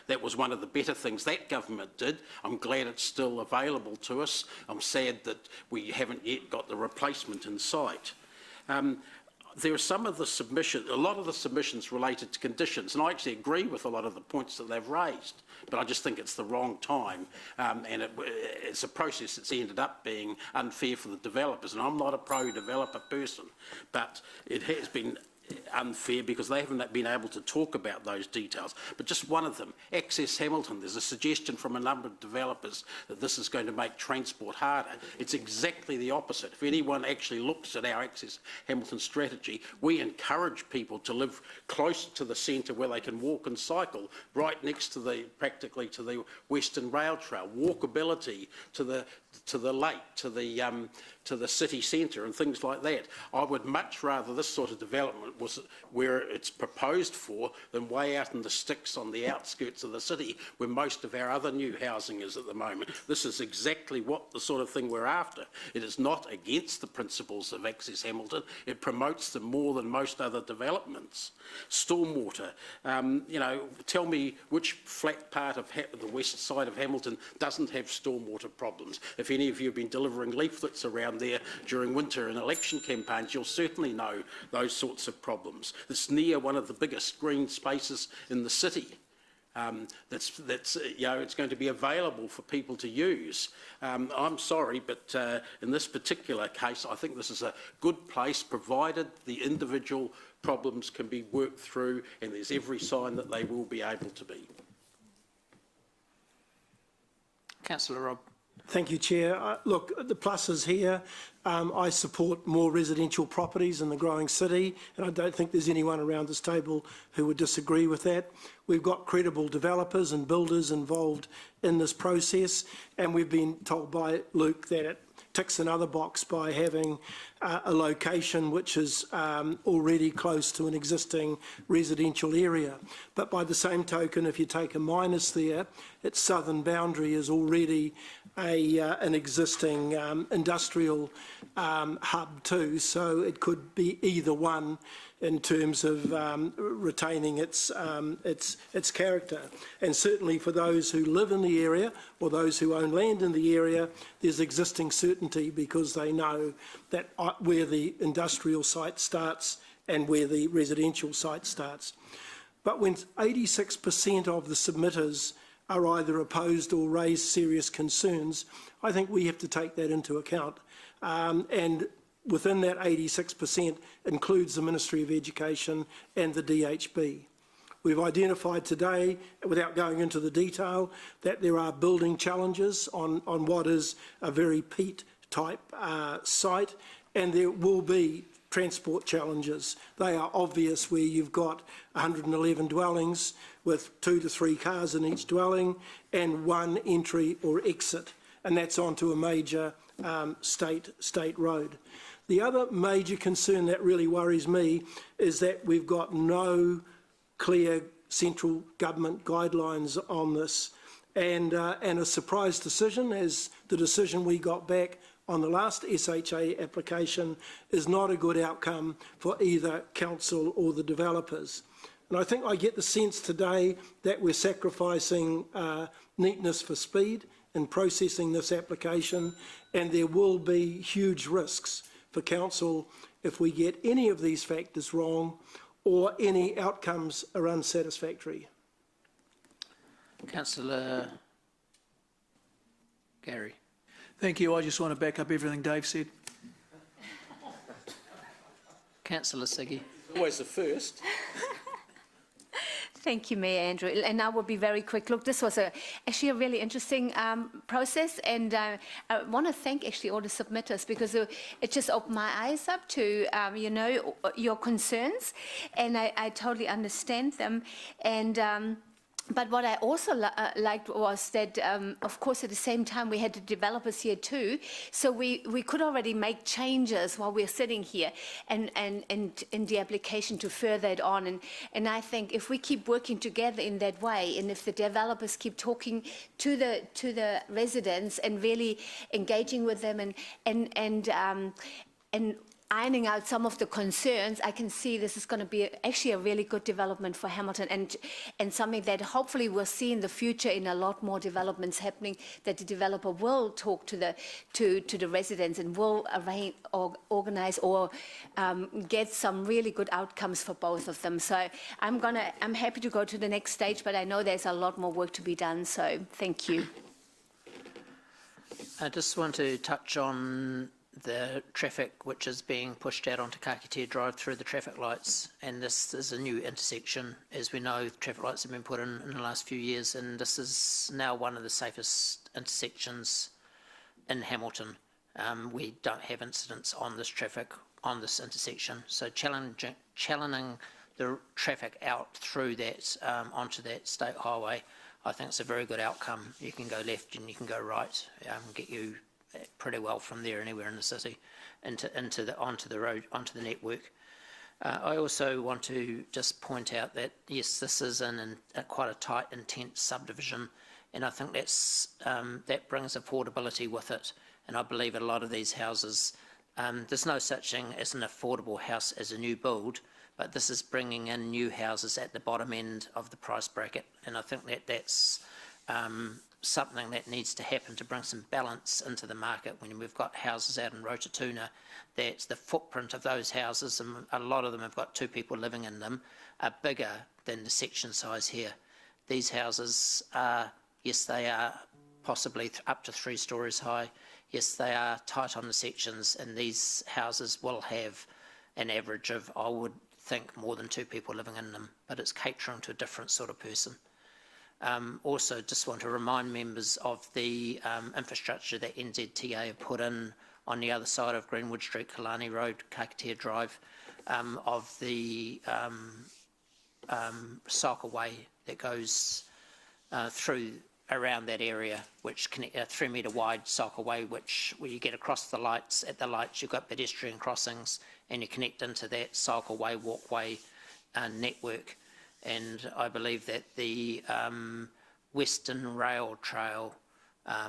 [SPEAKER 5] that was one of the better things that government did. I'm glad it's still available to us. I'm sad that we haven't yet got the replacement in sight. There are some of the submissions, a lot of the submissions related to conditions, and I actually agree with a lot of the points that they've raised, but I just think it's the wrong time, and it's a process that's ended up being unfair for the developers, and I'm not a pro-developer person, but it has been unfair because they haven't been able to talk about those details. But just one of them, Access Hamilton, there's a suggestion from a number of developers that this is going to make transport harder. It's exactly the opposite. If anyone actually looks at our Access Hamilton strategy, we encourage people to live close to the centre where they can walk and cycle, right next to practically to the Western Rail Trail, walkability to the lake, to the city centre and things like that. I would much rather this sort of development was where it's proposed for than way out in the sticks on the outskirts of the city where most of our other new housing is at the moment. This is exactly what the sort of thing we're after. It is not against the principles of Access Hamilton. It promotes them more than most other developments. Stormwater, you know, tell me which flat part of the west side of Hamilton doesn't have stormwater problems. If any of you have been delivering leaflets around there during winter and election campaigns, you'll certainly know those sorts of problems. It's near one of the biggest green spaces in the city. That's you know, it's going to be available for people to use. I'm sorry, but in this particular case, I think this is a good place, provided the individual problems can be worked through, and there's every sign that they will be able to be.
[SPEAKER 1] Councillor Robb.
[SPEAKER 6] Thank you, Chair. Look, the pluses here. I support more residential properties in the growing city, and I don't think there's anyone around this table who would disagree with that. We've got credible developers and builders involved in this process, and we've been told by Luke that it ticks another box by having a location which is already close to an existing residential area. But by the same token, if you take a minus there, its southern boundary is already an existing industrial hub too, so it could be either one in terms of retaining its character. And certainly for those who live in the area or those who own land in the area, there's existing certainty because they know that where the industrial site starts and where the residential site starts. But when 86% of the submitters are either opposed or raise serious concerns, I think we have to take that into account. And within that 86% includes the Ministry of Education and the DHB. We've identified today, without going into the detail, that there are building challenges on what is a very peat type site, and there will be transport challenges. They are obvious where you've got 111 dwellings with 2 to 3 cars in each dwelling and one entry or exit, and that's onto a major state road. The other major concern that really worries me is that we've got no clear central government guidelines on this, and a surprise decision, as the decision we got back on the last SHA application, is not a good outcome for either council or the developers. And I think I get the sense today that we're sacrificing neatness for speed, in processing this application, and there will be huge risks for council if we get any of these factors wrong or any outcomes are unsatisfactory.
[SPEAKER 1] Councillor Gary.
[SPEAKER 3] Thank you. I just want to back up everything Dave said.
[SPEAKER 1] Councillor Siggy.
[SPEAKER 5] Always the first.
[SPEAKER 7] Thank you, Mayor Andrew. And I will be very quick. Look, this was actually a really interesting process, and I want to thank actually all the submitters, because it just opened my eyes up to, you know, your concerns, and I totally understand them. And but what I also liked was that, of course, at the same time, we had the developers here too, so we could already make changes while we're sitting here and in the application to further it on. And I think if we keep working together in that way, and if the developers keep talking to the residents and really engaging with them and ironing out some of the concerns, I can see this is going to be actually a really good development for Hamilton, and something that hopefully we'll see in the future in a lot more developments happening, that the developer will talk to the residents and will arrange or organize or get some really good outcomes for both of them. So I'm happy to go to the next stage, but I know there's a lot more work to be done, so thank you.
[SPEAKER 1] I just want to touch on the traffic which is being pushed out onto Kakitea Drive through the traffic lights, and this is a new intersection. As we know, traffic lights have been put in the last few years, and this is now one of the safest intersections in Hamilton. We don't have incidents on this traffic on this intersection, so challenging the traffic out through that onto that state highway, I think it's a very good outcome. You can go left and you can go right, get you pretty well from there anywhere in the city onto the road, onto the network. I also want to just point out that yes, this is quite a tight, intense subdivision, and I think that brings affordability with it. And I believe a lot of these houses, there's no such thing as an affordable house as a new build, but this is bringing in new houses at the bottom end of the price bracket, and I think that's something that needs to happen to bring some balance into the market. When we've got houses out in Rotatuna, that's the footprint of those houses, and a lot of them have got two people living in them, are bigger than the section size here. These houses are, yes, they are possibly up to 3 stories high. Yes, they are tight on the sections, and these houses will have an average of, I would think, more than 2 people living in them, but it's catering to a different sort of person. Also, just want to remind members of the infrastructure that NZTA have put in on the other side of Greenwood Street, Killarney Road, Kakitea Drive, of the cycleway that goes through around that area, which connect a 3 metre wide cycleway, which where you get across the lights, at the lights you've got pedestrian crossings and you connect into that cycleway, walkway network. And I believe that the Western Rail Trail,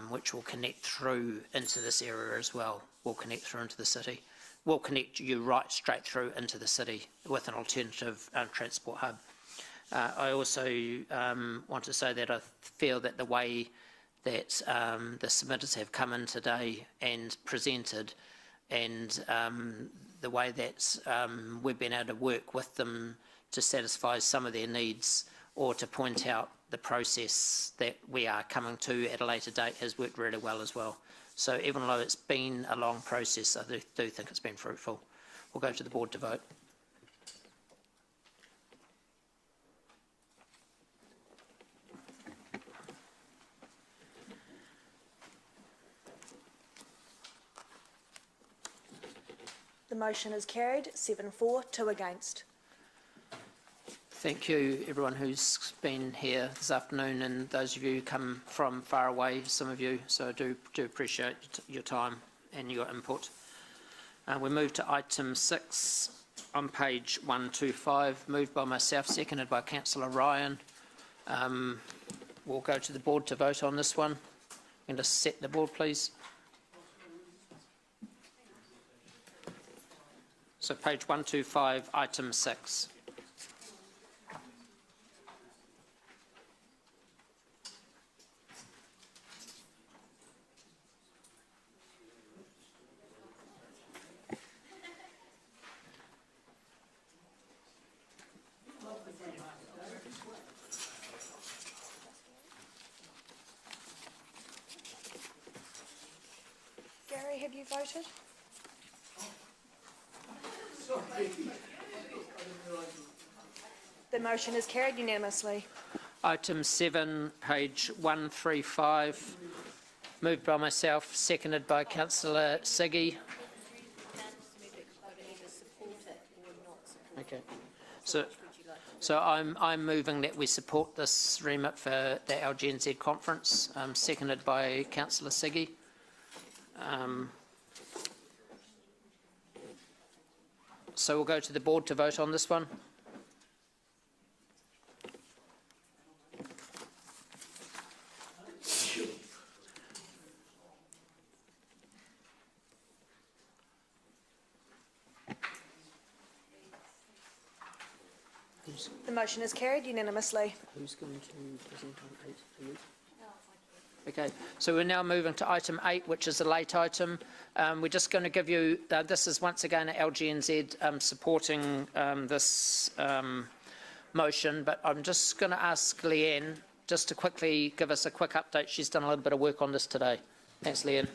[SPEAKER 1] which will connect through into this area as well, will connect through into the city, will connect you right straight through into the city with an alternative transport hub. I also want to say that I feel that the way that the submitters have come in today and presented, and the way that we've been able to work with them to satisfy some of their needs or to point out the process that we are coming to at a later date has worked really well as well. So even though it's been a long process, I do think it's been fruitful. We'll go to the board to vote.
[SPEAKER 13] The motion is carried, 7-4, 2 against.
[SPEAKER 1] Thank you, everyone who's been here this afternoon, and those of you who come from far away, some of you, so I do appreciate your time and your input. We move to item 6 on page 125, moved by myself, seconded by Councillor Ryan. We'll go to the board to vote on this one. I'm going to set the board, please. So page 125, item 6.
[SPEAKER 13] Secretary, have you voted? The motion is carried unanimously.
[SPEAKER 1] Item 7, page 135, moved by myself, seconded by councillor Siggy. Okay. So I'm moving that we support this remit for the LGNZ conference, seconded by councillor Siggy. So we'll go to the board to vote on this one.
[SPEAKER 13] The motion is carried unanimously.
[SPEAKER 1] Who's going to present on 8? Are you? Okay, so we're now moving to item 8, which is a late item. We're just going to give you, this is once again LGNZ supporting this motion, but I'm just going to ask Leanne just to quickly give us a quick update. She's done a little bit of work on this today. Thanks, Leanne.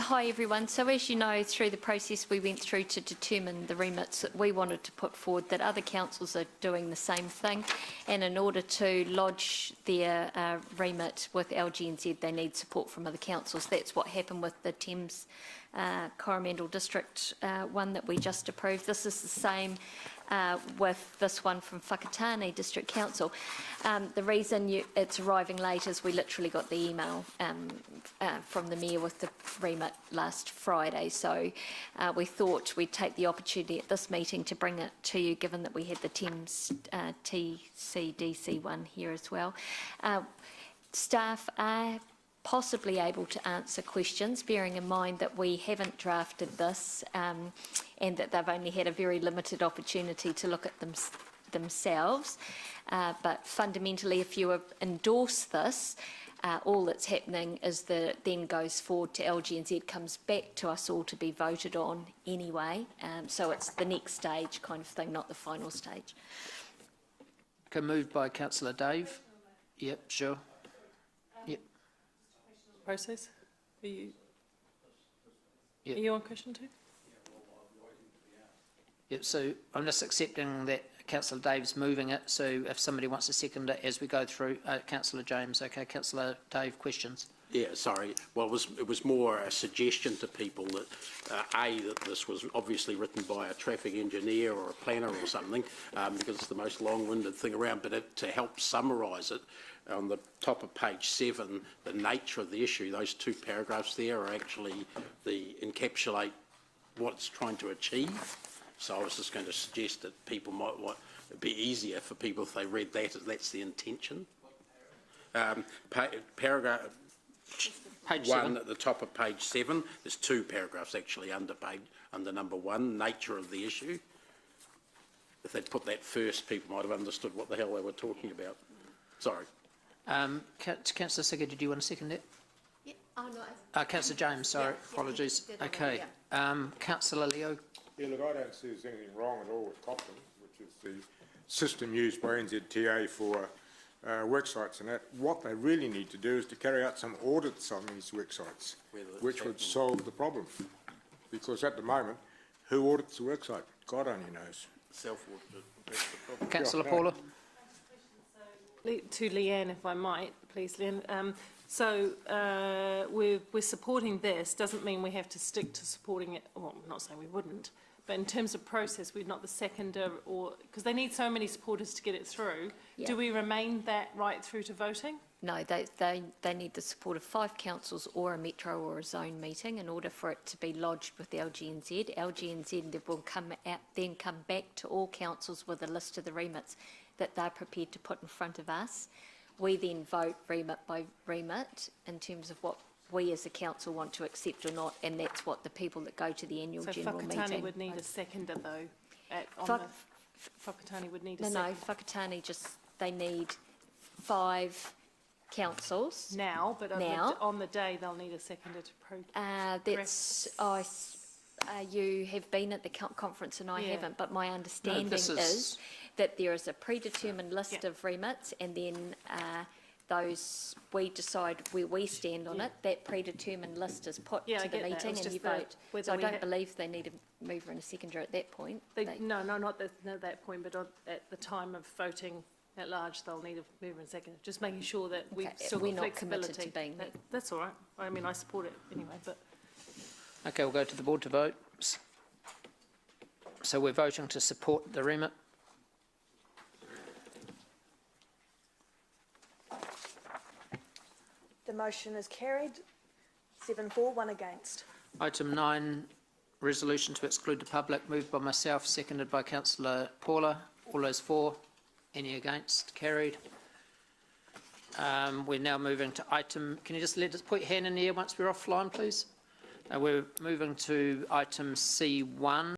[SPEAKER 14] Hi everyone. So as you know, through the process we went through to determine the remits that we wanted to put forward, that other councils are doing the same thing, and in order to lodge their remit with LGNZ they need support from other councils. That's what happened with the Thames Coromandel District one that we just approved. This is the same with this one from Whakatane District Council. The reason it's arriving late is we literally got the email from the Mayor with the remit last Friday, so we thought we'd take the opportunity at this meeting to bring it to you, given that we had the Thames TCDC one here as well. Staff are possibly able to answer questions, bearing in mind that we haven't drafted this and that they've only had a very limited opportunity to look at them themselves. But fundamentally, if you endorse this, all that's happening is that then goes forward to LGNZ, comes back to us all to be voted on anyway. So it's the next stage kind of thing, not the final stage.
[SPEAKER 1] Okay, moved by councillor Dave. Yep, sure. Yep.
[SPEAKER 9] Process? Are you,
[SPEAKER 1] Yep.
[SPEAKER 9] are you on question 2?
[SPEAKER 1] Yep, so I'm just accepting that councillor Dave's moving it, so if somebody wants to second it as we go through, councillor James. Okay, councillor Dave, questions?
[SPEAKER 5] Yeah, sorry. Well, it was more a suggestion to people that, that this was obviously written by a traffic engineer or a planner or something, because it's the most long-winded thing around, but to help summarise it, on the top of page 7, the nature of the issue, those 2 paragraphs there are actually encapsulate what it's trying to achieve. So I was just going to suggest that people might want, it'd be easier for people if they read that, as that's the intention. Paragraph
[SPEAKER 1] Page
[SPEAKER 5] 1
[SPEAKER 1] 7.
[SPEAKER 5] at the top of page 7, there's 2 paragraphs actually under number 1, nature of the issue. If they'd put that first, people might have understood what the hell they were talking about. Sorry.
[SPEAKER 1] Councillor Sigurd, did you want to second that?
[SPEAKER 14] Yeah. Oh, no.
[SPEAKER 1] Councillor James, sorry, apologies. Okay, councillor Leo.
[SPEAKER 12] Yeah, look, I don't see there's anything wrong at all with Copland, which is the system used by NZTA for work sites and that. What they really need to do is to carry out some audits on these work sites, which would solve the problem. Because at the moment, who audits the work site? God only knows.
[SPEAKER 5] Self-audit, that's the problem.
[SPEAKER 1] Councillor Paula.
[SPEAKER 9] To Leanne, if I might, please, Leanne. So we're supporting this. Doesn't mean we have to stick to supporting it. Well, I'm not saying we wouldn't, but in terms of process, we're not the seconder, or because they need so many supporters to get it through.
[SPEAKER 14] Yeah.
[SPEAKER 9] Do we remain that right through to voting?
[SPEAKER 14] No, they need the support of 5 councils or a metro or a zone meeting in order for it to be lodged with LGNZ. LGNZ will then come back to all councils with a list of the remits that they're prepared to put in front of us. We then vote remit by remit in terms of what we as a council want to accept or not, and that's what the people that go to the annual general meeting.
[SPEAKER 9] So Whakatane would need a seconder though. Whakatane would need a seconder.
[SPEAKER 14] No, Whakatane they need 5 councils.
[SPEAKER 9] Now, but on the day they'll need a seconder to
[SPEAKER 14] you have been at the conference and I haven't, but my understanding
[SPEAKER 1] is
[SPEAKER 14] is that there is a predetermined list of remits, and then those, we decide where we stand on it, that predetermined list is put
[SPEAKER 9] Yeah, I
[SPEAKER 14] to the
[SPEAKER 9] get that. It
[SPEAKER 14] meeting
[SPEAKER 9] was
[SPEAKER 14] and
[SPEAKER 9] just
[SPEAKER 14] you
[SPEAKER 9] the-
[SPEAKER 14] vote.
[SPEAKER 9] whether
[SPEAKER 14] So I
[SPEAKER 9] we
[SPEAKER 14] don't
[SPEAKER 9] ha-
[SPEAKER 14] believe they need a mover and a seconder at that point.
[SPEAKER 9] No, not at that point, but at the time of voting at large, they'll need a mover and seconder. Just making sure that we've
[SPEAKER 14] Okay,
[SPEAKER 9] still
[SPEAKER 14] we're
[SPEAKER 9] got
[SPEAKER 14] not committed
[SPEAKER 9] flexibility.
[SPEAKER 14] to being there.
[SPEAKER 9] That's all right. I mean, I support it anyway, but
[SPEAKER 1] Okay, we'll go to the board to vote. So we're voting to support the remit.
[SPEAKER 13] The motion is carried, 7-4, 1 against.
[SPEAKER 1] Item 9, resolution to exclude the public, moved by myself, seconded by councillor Paula. All those for, any against, carried. We're now moving to item, can you just let us put your hand in the air once we're offline, please? We're moving to item C1.